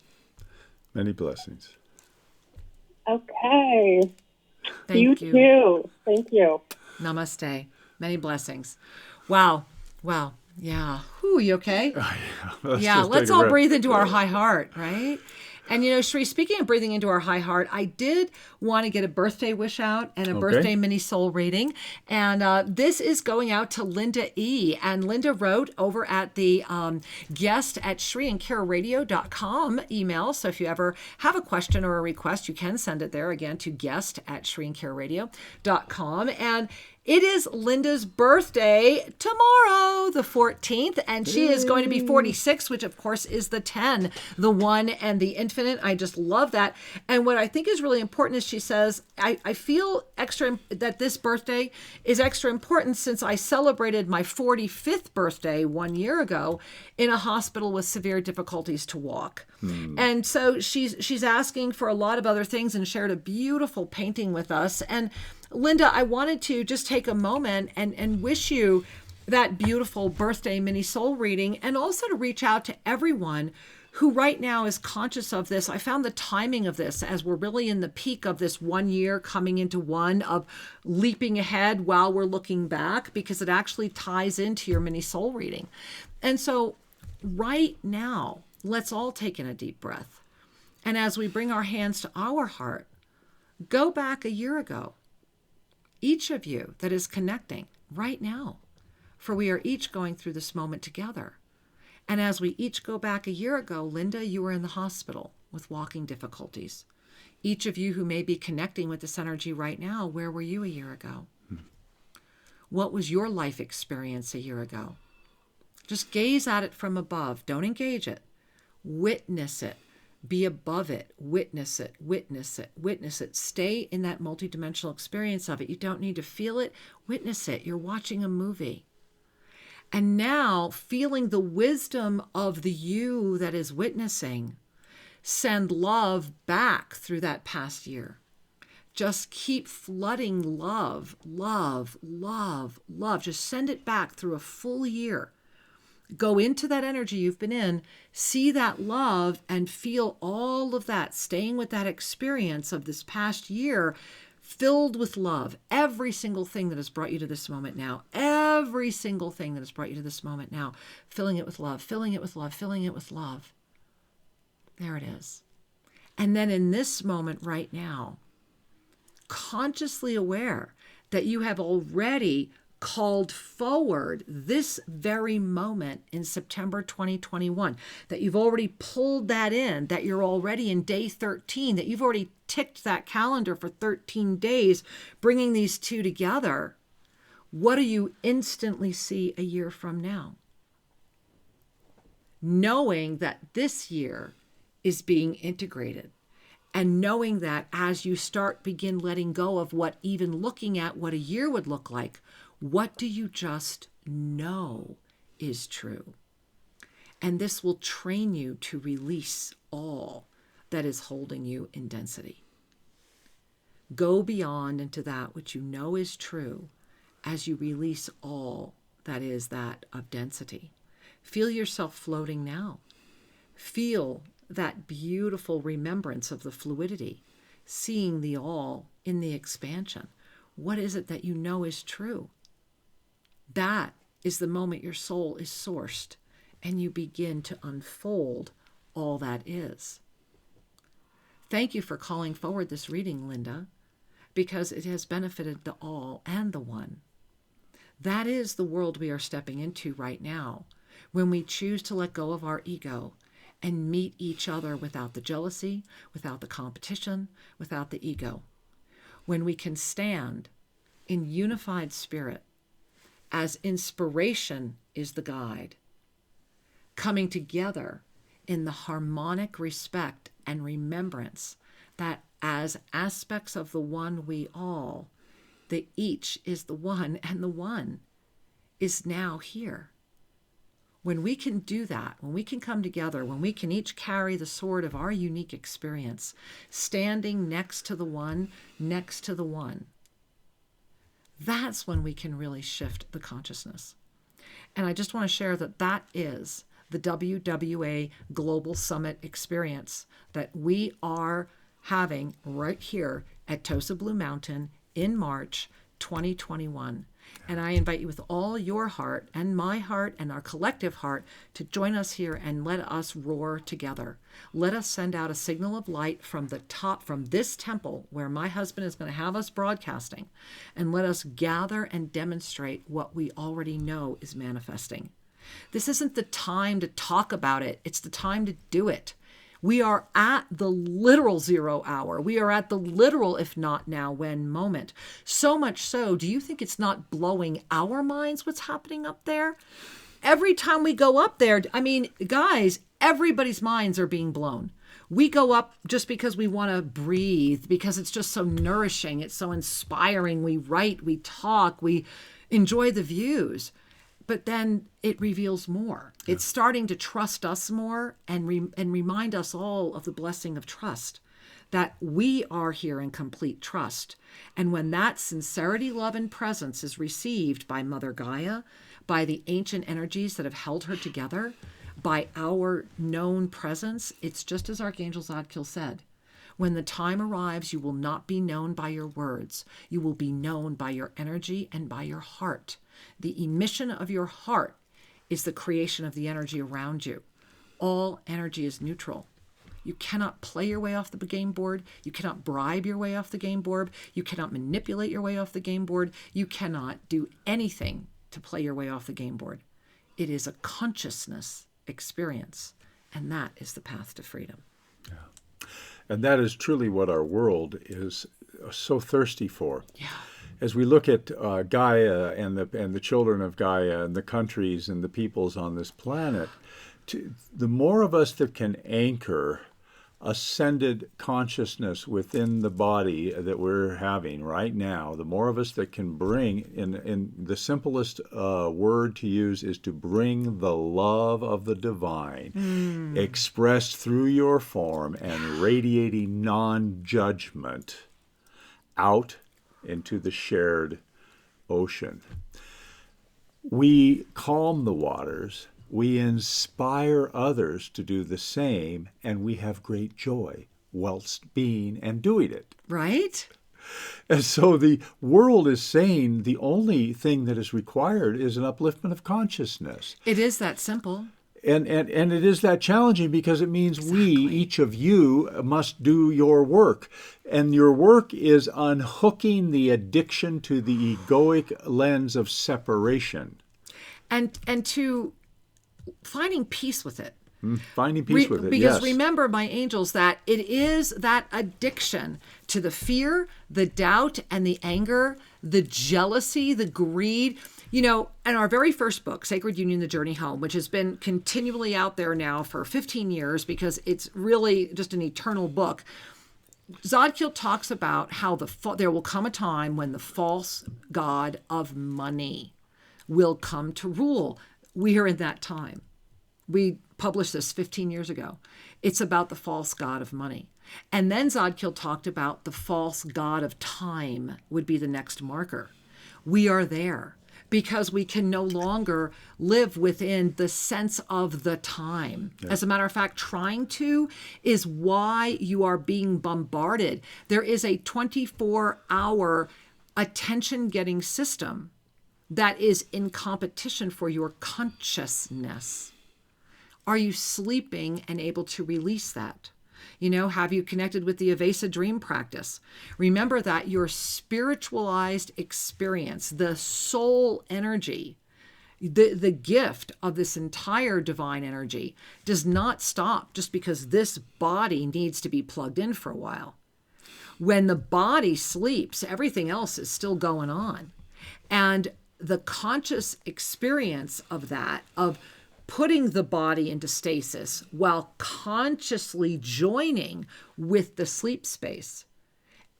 Many blessings. Okay. Thank You too. Thank you. Namaste. Many blessings. Wow. Yeah. Whew, you okay? Let's all breathe into our high heart, right? And, you know, Sri, speaking of breathing into our high heart, I did want to get a birthday wish out and a birthday mini soul reading. And this is going out to Linda E. And Linda wrote over at the guest at ShriandKaraRadio.com email. So if you ever have a question or a request, you can send it there again to guest at ShriandKaraRadio.com. And it is Linda's birthday tomorrow, the 14th, and she is going to be 46, which of course is the 10, the 1 and the infinite. I just love that. And what I think is really important is she says, I feel that this birthday is extra important since I celebrated my 45th birthday 1 year ago in a hospital with severe difficulties to walk. And so she's asking for a lot of other things and shared a beautiful painting with us. And Linda, I wanted to just take a moment and wish you that beautiful birthday mini soul reading, and also to reach out to everyone who right now is conscious of this. I found the timing of this as we're really in the peak of this 1 year coming into one of leaping ahead while we're looking back, because it actually ties into your mini soul reading. And so right now, let's all take in a deep breath. And as we bring our hands to our heart, go back a year ago. Each of you that is connecting right now, for we are each going through this moment together. And as we each go back a year ago, Linda, you were in the hospital with walking difficulties. Each of you who may be connecting with this energy right now, where were you a year ago? What was your life experience a year ago? Just gaze at it from above. Don't engage it. Witness it. Be above it. Witness it. Witness it. Witness it. Stay in that multidimensional experience of it. You don't need to feel it. Witness it. You're watching a movie. And now, feeling the wisdom of the you that is witnessing, send love back through that past year. Just keep flooding love, love, love, love. Just send it back through a full year. Go into that energy you've been in, see that love, and feel all of that, staying with that experience of this past year, filled with love. Every single thing that has brought you to this moment now, every single thing that has brought you to this moment now, filling it with love, filling it with love, filling it with love. There it is. And then in this moment right now, consciously aware that you have already called forward this very moment in September 2021, that you've already pulled that in, that you're already in day 13, that you've already ticked that calendar for 13 days, bringing these two together. What do you instantly see a year from now? Knowing that this year is being integrated. And knowing that as you begin letting go of what even looking at what a year would look like, what do you just know is true? And this will train you to release all that is holding you in density. Go beyond into that which you know is true as you release all that is that of density. Feel yourself floating now. Feel that beautiful remembrance of the fluidity, seeing the all in the expansion. What is it that you know is true? That is the moment your soul is sourced and you begin to unfold all that is. Thank you for calling forward this reading, Linda, because it has benefited the all and the one. That is the world we are stepping into right now, when we choose to let go of our ego and meet each other without the jealousy, without the competition, without the ego. When we can stand in unified spirit, as inspiration is the guide, coming together in the harmonic respect and remembrance that as aspects of the one we all, the each is the one and the one is now here. When we can do that, when we can come together, when we can each carry the sword of our unique experience, standing next to the one, that's when we can really shift the consciousness. And I just want to share that that is the WWA Global Summit experience that we are having right here at Tosa Blue Mountain in March 2021. And I invite you with all your heart and my heart and our collective heart to join us here and let us roar together. Let us send out a signal of light from the top, from this temple where my husband is going to have us broadcasting, and let us gather and demonstrate what we already know is manifesting. This isn't the time to talk about it. It's the time to do it. We are at the literal 0 hour. We are at the literal, if not now, when moment. So much so, do you think it's not blowing our minds what's happening up there? Every time we go up there, I mean, guys, everybody's minds are being blown. We go up just because we want to breathe, because it's just so nourishing. It's so inspiring. We write, we talk, we enjoy the views. But then it reveals more. Yeah. It's starting to trust us more and remind us all of the blessing of trust, that we are here in complete trust. And when that sincerity, love, and presence is received by Mother Gaia, by the ancient energies that have held her together, by our known presence, it's just as Archangel Zadkiel said. When the time arrives, you will not be known by your words. You will be known by your energy and by your heart. The emission of your heart is the creation of the energy around you. All energy is neutral. You cannot play your way off the game board. You cannot bribe your way off the game board. You cannot manipulate your way off the game board. You cannot do anything to play your way off the game board. It is a consciousness experience, and that is the path to freedom. Yeah. And that is truly what our world is so thirsty for. Yeah. As we look at Gaia and the children of Gaia and the countries and the peoples on this planet, the more of us that can anchor ascended consciousness within the body that we're having right now, the more of us that can bring, in the simplest word to use is to bring the love of the divine expressed through your form and radiating non-judgment out into the shared ocean. We calm the waters. We inspire others to do the same, and we have great joy whilst being and doing it. Right? And so the world is saying the only thing that is required is an upliftment of consciousness. It is that simple. And it is that challenging because it means we, each of you, must do your work. And your work is unhooking the addiction to the egoic lens of separation. And to finding peace with it. Finding peace with it, because yes. remember, my angels, that it is that addiction to the fear, the doubt, and the anger, the jealousy, the greed. You know, in our very first book, Sacred Union, The Journey Home, which has been continually out there now for 15 years because it's really just an eternal book, Zadkiel talks about how there will come a time when the false god of money will come to rule. We are in that time. We published this 15 years ago. It's about the false god of money. And then Zadkiel talked about the false god of time would be the next marker. We are there because we can no longer live within the sense of the time. Yeah. As a matter of fact, trying to is why you are being bombarded. There is a 24-hour attention-getting system that is in competition for your consciousness. Are you sleeping and able to release that? You know, have you connected with the Avesa dream practice? Remember that your spiritualized experience, the soul energy, the gift of this entire divine energy does not stop just because this body needs to be plugged in for a while. When the body sleeps, everything else is still going on. And the conscious experience of that, of putting the body into stasis while consciously joining with the sleep space,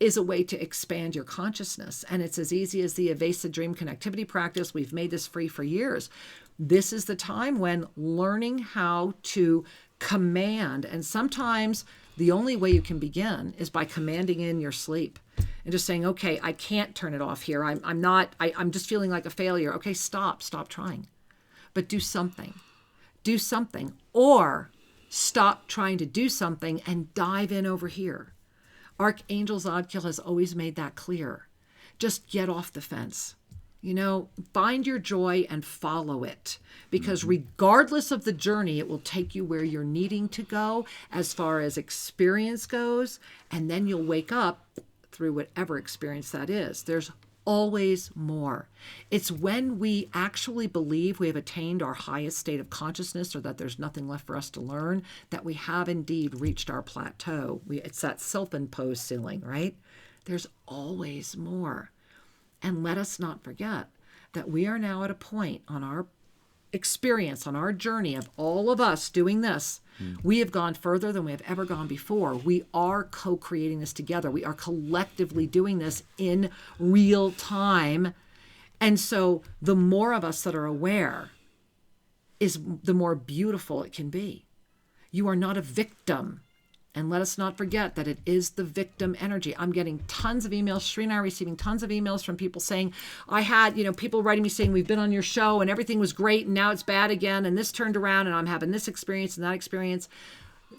is a way to expand your consciousness. And it's as easy as the Avesa dream connectivity practice. We've made this free for years. This is the time when learning how to command, and sometimes the only way you can begin is by commanding in your sleep and just saying, okay, I can't turn it off here. I'm just feeling like a failure. Okay, stop trying, but do something. Do something, or stop trying to do something and dive in over here. Archangel Zadkiel has always made that clear. Just get off the fence. You know, find your joy and follow it, because regardless of the journey, it will take you where you're needing to go as far as experience goes, and then you'll wake up through whatever experience that is. There's always more. It's when we actually believe we have attained our highest state of consciousness, or that there's nothing left for us to learn, that we have indeed reached our plateau. It's that self-imposed ceiling, right? There's always more. And let us not forget that we are now at a point on our experience, on our journey of all of us doing this. We have gone further than we have ever gone before. We are co-creating this together. We are collectively doing this in real time. And so the more of us that are aware is the more beautiful it can be. You are not a victim. And let us not forget that it is the victim energy. I'm getting tons of emails. Sri and I are receiving tons of emails from people saying, I had, people writing me saying, we've been on your show and everything was great and now it's bad again and this turned around and I'm having this experience and that experience.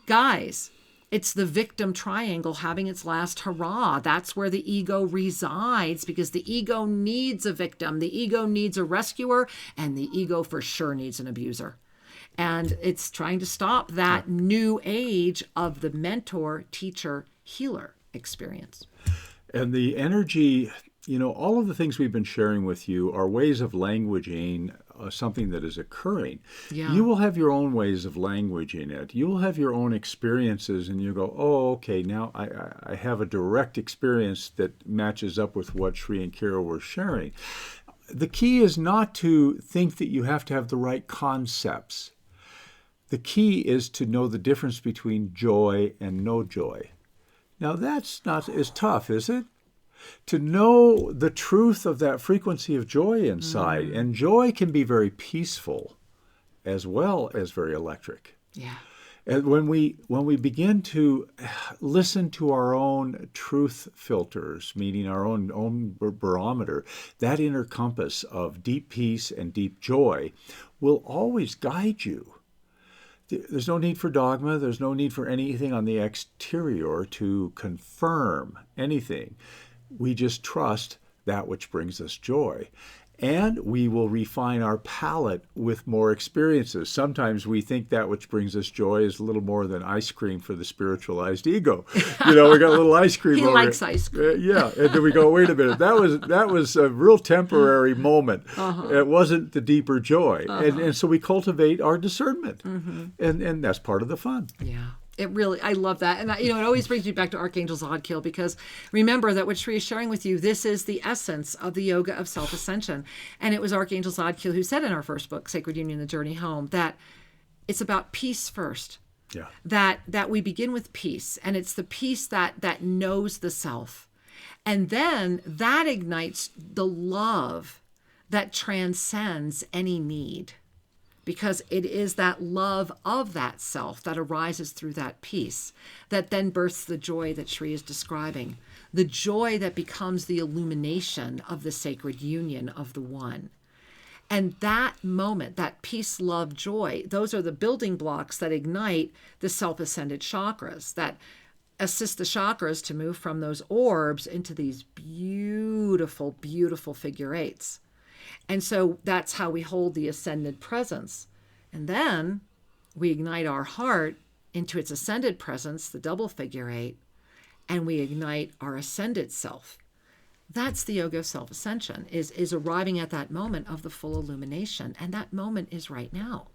Guys, it's the victim triangle having its last hurrah. That's where the ego resides, because the ego needs a victim. The ego needs a rescuer, and the ego for sure needs an abuser. And it's trying to stop that new age of the mentor, teacher, healer experience. And the energy, all of the things we've been sharing with you are ways of languaging something that is occurring, Yeah. you will have your own ways of languaging it. You will have your own experiences, and you go, oh, okay, now I have a direct experience that matches up with what Sri and Kira were sharing. The key is not to think that you have to have the right concepts. The key is to know the difference between joy and no joy. Now, that's not as tough, is it? To know the truth of that frequency of joy inside. And joy can be very peaceful as well as very electric. Yeah. And when we begin to listen to our own truth filters, meaning our own barometer, that inner compass of deep peace and deep joy will always guide you. There's no need for dogma. There's no need for anything on the exterior to confirm anything. We just trust that which brings us joy. And we will refine our palate with more experiences. Sometimes we think that which brings us joy is a little more than ice cream for the spiritualized ego. We got a little ice cream. He likes ice cream. Yeah, and then we go, wait a minute, that was a real temporary moment. It wasn't the deeper joy. And so we cultivate our discernment. And that's part of the fun. Yeah. I love that. And it always brings me back to Archangel Zadkiel, because remember that what Sri is sharing with you, this is the essence of the yoga of self-ascension. And it was Archangel Zadkiel who said in our first book, Sacred Union, The Journey Home, that it's about peace first. Yeah. That we begin with peace, and it's the peace that knows the self. And then that ignites the love that transcends any need. Because it is that love of that self that arises through that peace that then births the joy that Sri is describing. The joy that becomes the illumination of the sacred union of the one. And that moment, that peace, love, joy, those are the building blocks that ignite the self-ascended chakras, that assist the chakras to move from those orbs into these beautiful, beautiful figure eights. And so that's how we hold the ascended presence. And then we ignite our heart into its ascended presence, the double figure eight, and we ignite our ascended self. That's the yoga of self-ascension, is arriving at that moment of the full illumination. And that moment is right now.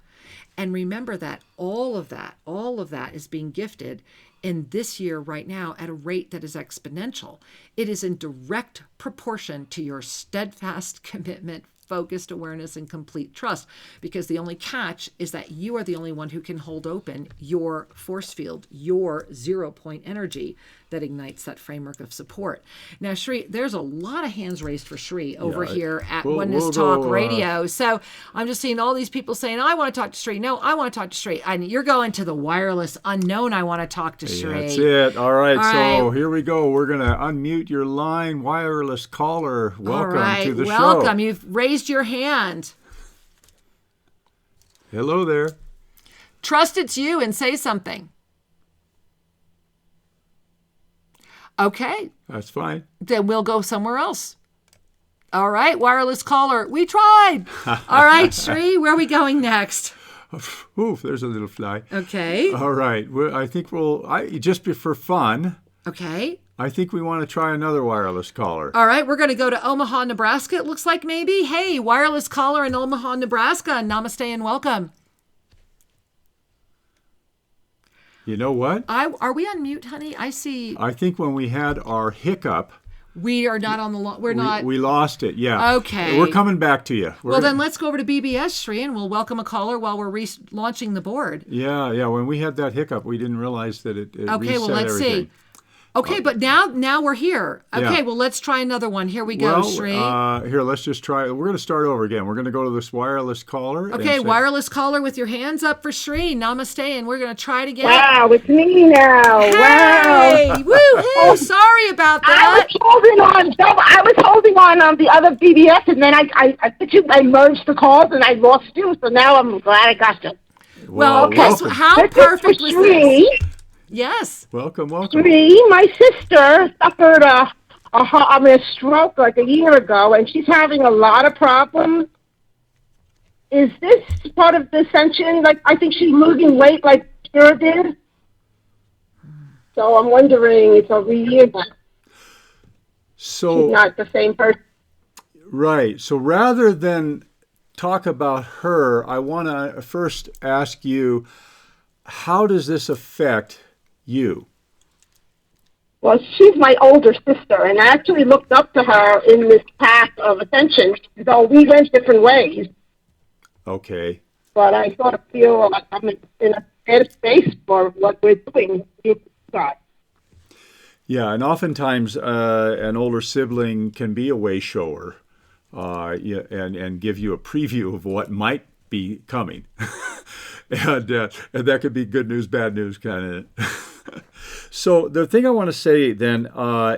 And remember that all of that is being gifted in this year right now at a rate that is exponential. It is in direct proportion to your steadfast commitment, focused awareness, and complete trust, because the only catch is that you are the only one who can hold open your force field, your 0 point energy that ignites that framework of support. Now, Sri, there's a lot of hands raised for Sri over here at Oneness Talk Radio. So I'm just seeing all these people saying, I want to talk to Sri. No, I want to talk to Sri. And you're going to the wireless unknown. I want to talk to Sri. That's it. All right. So here we go. We're going to unmute your line. Wireless caller. Welcome to the show. Welcome. You've raised your hand. Hello there. Trust it's you and say something. Okay. That's fine. Then we'll go somewhere else. All right, wireless caller. We tried. All right, Sri, where are we going next? Oof, there's a little fly. Okay. All right. I think just for fun. Okay. I think we want to try another wireless caller. All right, we're going to go to Omaha, Nebraska, it looks like maybe. Hey, wireless caller in Omaha, Nebraska. Namaste and welcome. You know what? Are we on mute, honey? I see. I think when we had our hiccup, we are not on the. We're not. We lost it. Yeah. Okay. We're coming back to you. Then let's go over to BBS, Sri, and we'll welcome a caller while we're launching the board. Yeah. When we had that hiccup, we didn't realize that it okay. reset Well, let's everything. See. Okay, but now we're here. Okay, yeah. Well, let's try another one. Here we go, Sri. Here, let's just try. We're going to start over again. We're going to go to this wireless caller. Okay, wireless caller with your hands up for Sri. Namaste, and we're going to try it again. Wow, it's me now. Hey, wow. Woohoo! Sorry about that. I was holding on the other BBS, and then I merged the calls, and I lost you. So now I'm glad I got you. Well, okay. So how perfect was this? Yes. Welcome. My sister suffered a stroke like a year ago, and she's having a lot of problems. Is this part of the ascension? Like, I think she's losing weight like Kira did. So I'm wondering, it's over a year now. So she's not the same person. Right. So rather than talk about her, I want to first ask you, how does this affect you? Well, she's my older sister, and I actually looked up to her in this path of ascension, though we went different ways. Okay. But I sort of feel like I'm in a better space for what we're doing. Yeah, and oftentimes an older sibling can be a way shower, and give you a preview of what might be coming. And that could be good news, bad news, kind of. So the thing I want to say then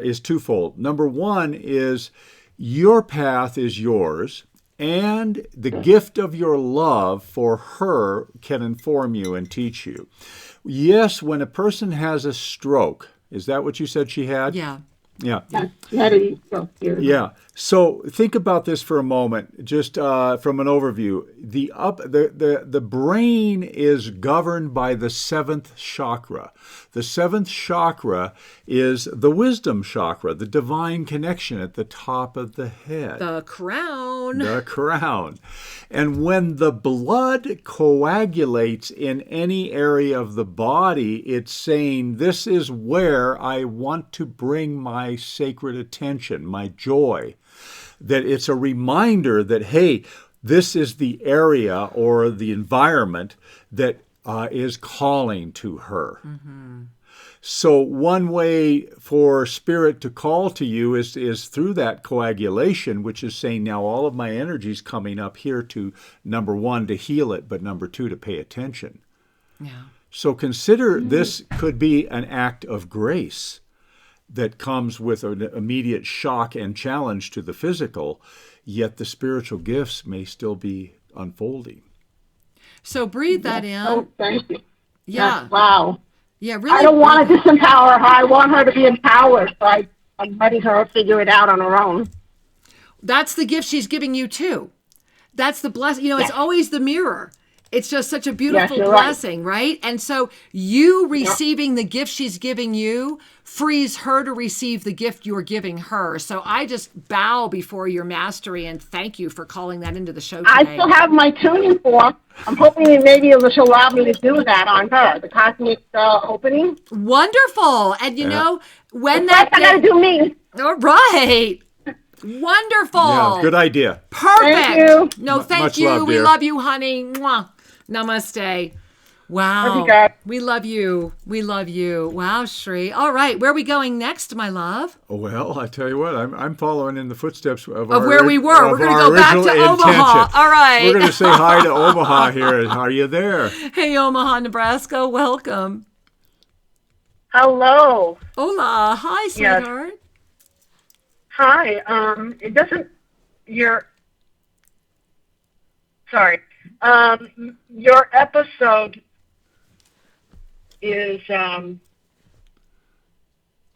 is twofold. Number one is your path is yours, and the gift of your love for her can inform you and teach you. Yes, when a person has a stroke, is that what you said she had? Yeah. Yeah. Yeah. So think about this for a moment, just from an overview. The brain is governed by the seventh chakra. The seventh chakra is the wisdom chakra, the divine connection at the top of the head. The crown. The crown. And when the blood coagulates in any area of the body, it's saying, this is where I want to bring my sacred attention, my joy. That it's a reminder that, hey, this is the area or the environment that is calling to her. Mm-hmm. So one way for spirit to call to you is through that coagulation, which is saying, now all of my energy is coming up here to, number one, to heal it, but number two, to pay attention. Yeah. So consider this could be an act of grace that comes with an immediate shock and challenge to the physical, yet the spiritual gifts may still be unfolding. So breathe that in. Oh, thank you. Yeah. Wow. Yeah, really. I don't want to disempower her. I want her to be empowered. So I'm letting her figure it out on her own. That's the gift she's giving you too. That's the blessing. You know, it's always the mirror. It's just such a beautiful blessing, right? And so you receiving the gift she's giving you frees her to receive the gift you're giving her. So I just bow before your mastery and thank you for calling that into the show today. I still have my tuning fork. I'm hoping that maybe she'll allow me to do that on her, the cosmic opening. Wonderful. And you know, when I got to do me. All right. Wonderful. Yeah, good idea. Perfect. Thank you. No, thank Much you. love, We dear. love you, honey. Mwah. Namaste. Wow. Love you guys. We love you. We love you. Wow, Shri. All right. Where are we going next, my love? Well, I tell you what, I'm following in the footsteps of where we were. We're going to go back to Omaha. All right. We're going to say hi to Omaha here. Are you there? Hey, Omaha, Nebraska. Welcome. Hello. Hola. Hi, sweetheart. Hi. It doesn't. Sorry. Your episode is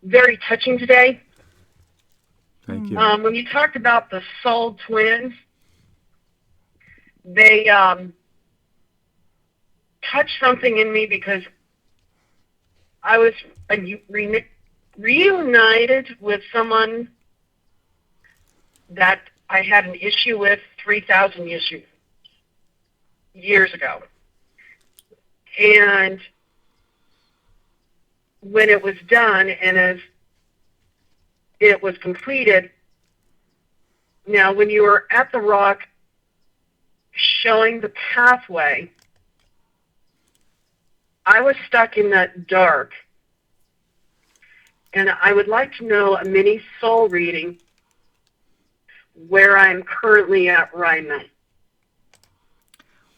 very touching today. Thank you. When you talked about the soul twins, they touched something in me because I was reunited with someone that I had an issue with 3,000 years ago. And when it was done and as it was completed, now when you were at the rock showing the pathway, I was stuck in that dark. And I would like to know a mini soul reading where I'm currently at right now.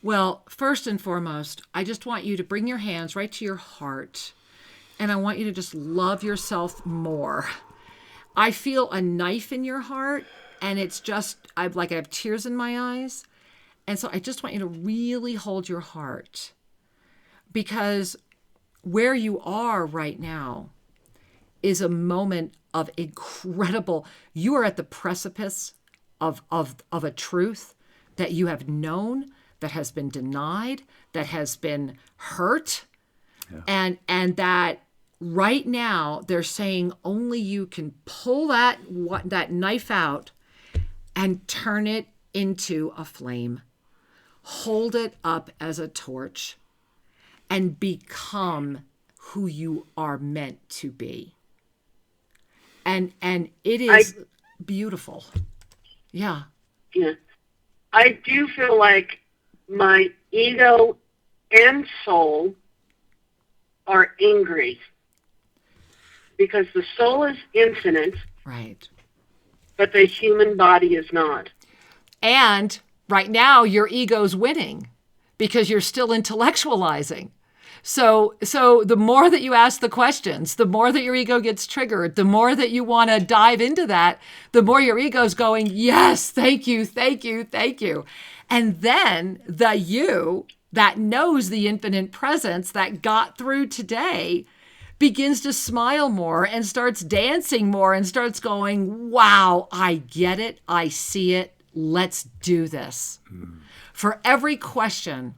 Well, first and foremost, I just want you to bring your hands right to your heart, and I want you to just love yourself more. I feel a knife in your heart, and it's just, I have tears in my eyes. And so I just want you to really hold your heart, because where you are right now is a moment of incredible, you are at the precipice of a truth that you have known, that has been denied, that has been hurt, and that right now they're saying only you can pull that knife out and turn it into a flame. hold it up as a torch, and become who you are meant to be. And it is beautiful. Yeah. Yeah. I do feel like my ego and soul are angry because the soul is infinite, Right. but the human body is not. And right now your ego's winning because you're still intellectualizing. So the more that you ask the questions, the more that your ego gets triggered, the more that you want to dive into that, the more your ego's going, yes, thank you, thank you, thank you. And then the you that knows the infinite presence that got through today begins to smile more and starts dancing more and starts going, wow, I get it. I see it. Let's do this. For every question,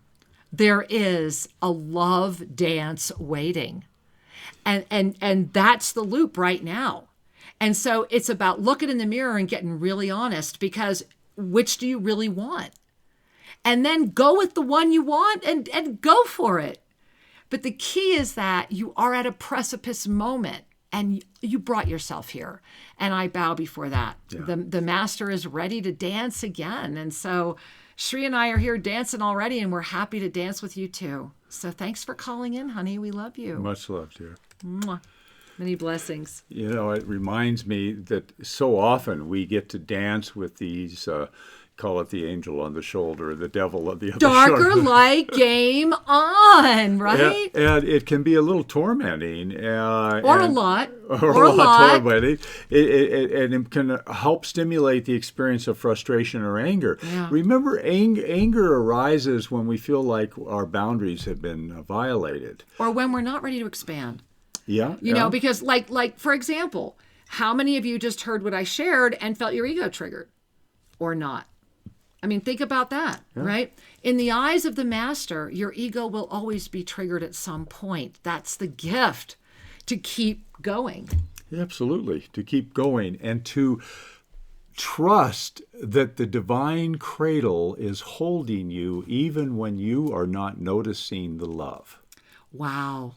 there is a love dance waiting. And that's the loop right now. And so it's about looking in the mirror and getting really honest, because which do you really want? And then go with the one you want and go for it. But the key is that you are at a precipice moment and you brought yourself here. And I bow before that. Yeah. The master is ready to dance again. And so Shri and I are here dancing already, and we're happy to dance with you too. So thanks for calling in, honey. We love you. Much love, dear. Mwah. Many blessings. You know, it reminds me that so often we get to dance with these, call it the angel on the shoulder, the devil on the other Darker shoulder. light, game on, right? And it can be a little tormenting. Or a lot. Or a lot tormenting. It can help stimulate the experience of frustration or anger. Yeah. Remember, anger arises when we feel like our boundaries have been violated. Or when we're not ready to expand. Yeah. You know, because like, for example, how many of you just heard what I shared and felt your ego triggered or not? I mean, think about that, right? In the eyes of the master, your ego will always be triggered at some point. That's the gift, to keep going. Absolutely, to keep going and to trust that the divine cradle is holding you even when you are not noticing the love. Wow.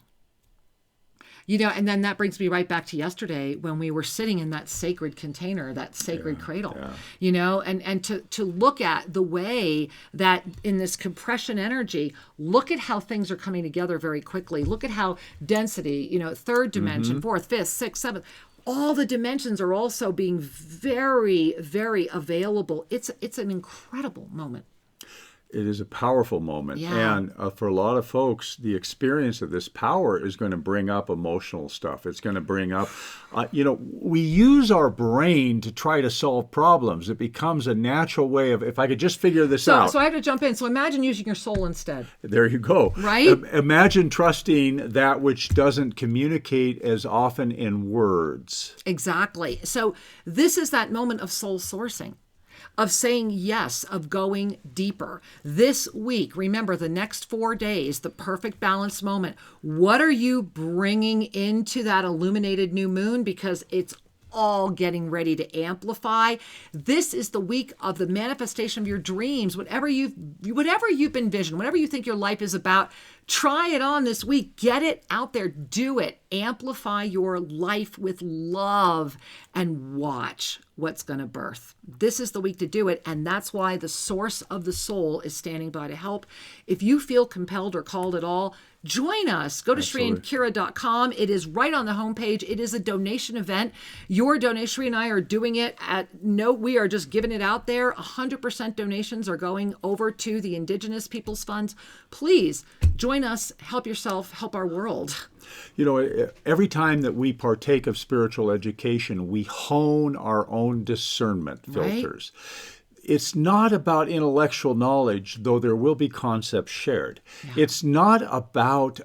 You know, and then that brings me right back to yesterday when we were sitting in that sacred container, that sacred cradle, you know, and to look at the way that in this compression energy, look at how things are coming together very quickly. Look at how density, you know, third dimension, fourth, fifth, sixth, seventh, all the dimensions are also being very, very available. It's an incredible moment. It is a powerful moment. Yeah. And for a lot of folks, the experience of this power is going to bring up emotional stuff. It's going to bring up, you know, we use our brain to try to solve problems. It becomes a natural way of, if I could just figure this out. So I have to jump in. So imagine using your soul instead. There you go. Right? Imagine trusting that which doesn't communicate as often in words. Exactly. So this is that moment of soul sourcing, of saying yes, of going deeper. This week, remember the next 4 days, the perfect balance moment. What are you bringing into that illuminated new moon? Because it's all getting ready to amplify. This is the week of the manifestation of your dreams. Whatever you've envisioned, whatever you think your life is about, try it on this week. Get it out there. Do it. Amplify your life with love and watch what's going to birth. This is the week to do it. And that's why the source of the soul is standing by to help. If you feel compelled or called at all, join us. Go to ShriandKira.com. It is right on the homepage. It is a donation event. Your donation, Shri and I are doing it we are just giving it out there. 100% donations are going over to the Indigenous Peoples Funds. Please join us, help yourself, help our world. You know, every time that we partake of spiritual education, we hone our own discernment filters. Right? It's not about intellectual knowledge, though there will be concepts shared. Yeah. It's not about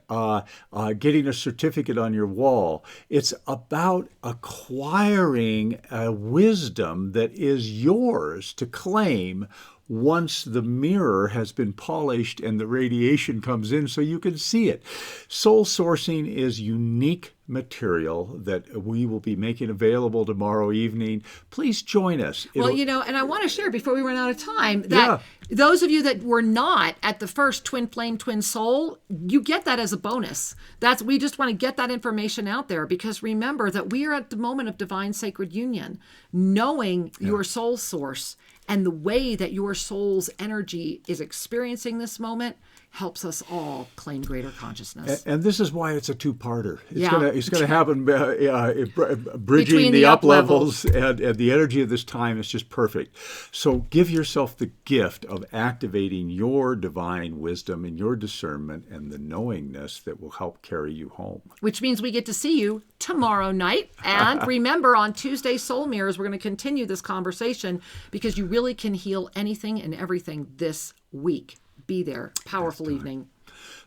getting a certificate on your wall. It's about acquiring a wisdom that is yours to claim once the mirror has been polished and the radiation comes in so you can see it. Soul sourcing is unique material that we will be making available tomorrow evening. Please join us. Well, and I want to share before we run out of time that those of you that were not at the first Twin Flame, Twin Soul, you get that as a bonus. We just want to get that information out there, because remember that we are at the moment of divine sacred union, knowing your soul source and the way that your soul's energy is experiencing this moment helps us all claim greater consciousness. And this is why it's a two-parter. It's Yeah. going to happen bridging Between the the up up levels. levels, and the energy of this time is just perfect. So give yourself the gift of activating your divine wisdom and your discernment and the knowingness that will help carry you home. Which means we get to see you tomorrow night. And remember, on Tuesday Soul Mirrors, we're going to continue this conversation, because you really can heal anything and everything this week. Be there. Powerful evening.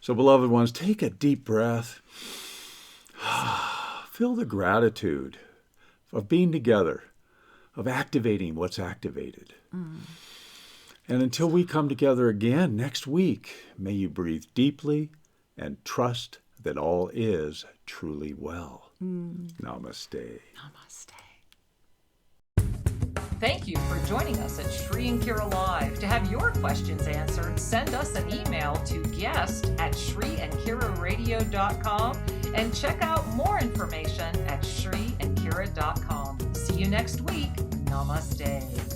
So, beloved ones, take a deep breath. Feel the gratitude of being together, of activating what's activated. And until we come together again next week, may you breathe deeply and trust that all is truly well. Namaste. Namaste. Thank you for joining us at Shri and Kira Live. To have your questions answered, send us an email to guest@shriandkiraradio.com and check out more information at shriandkira.com. See you next week. Namaste.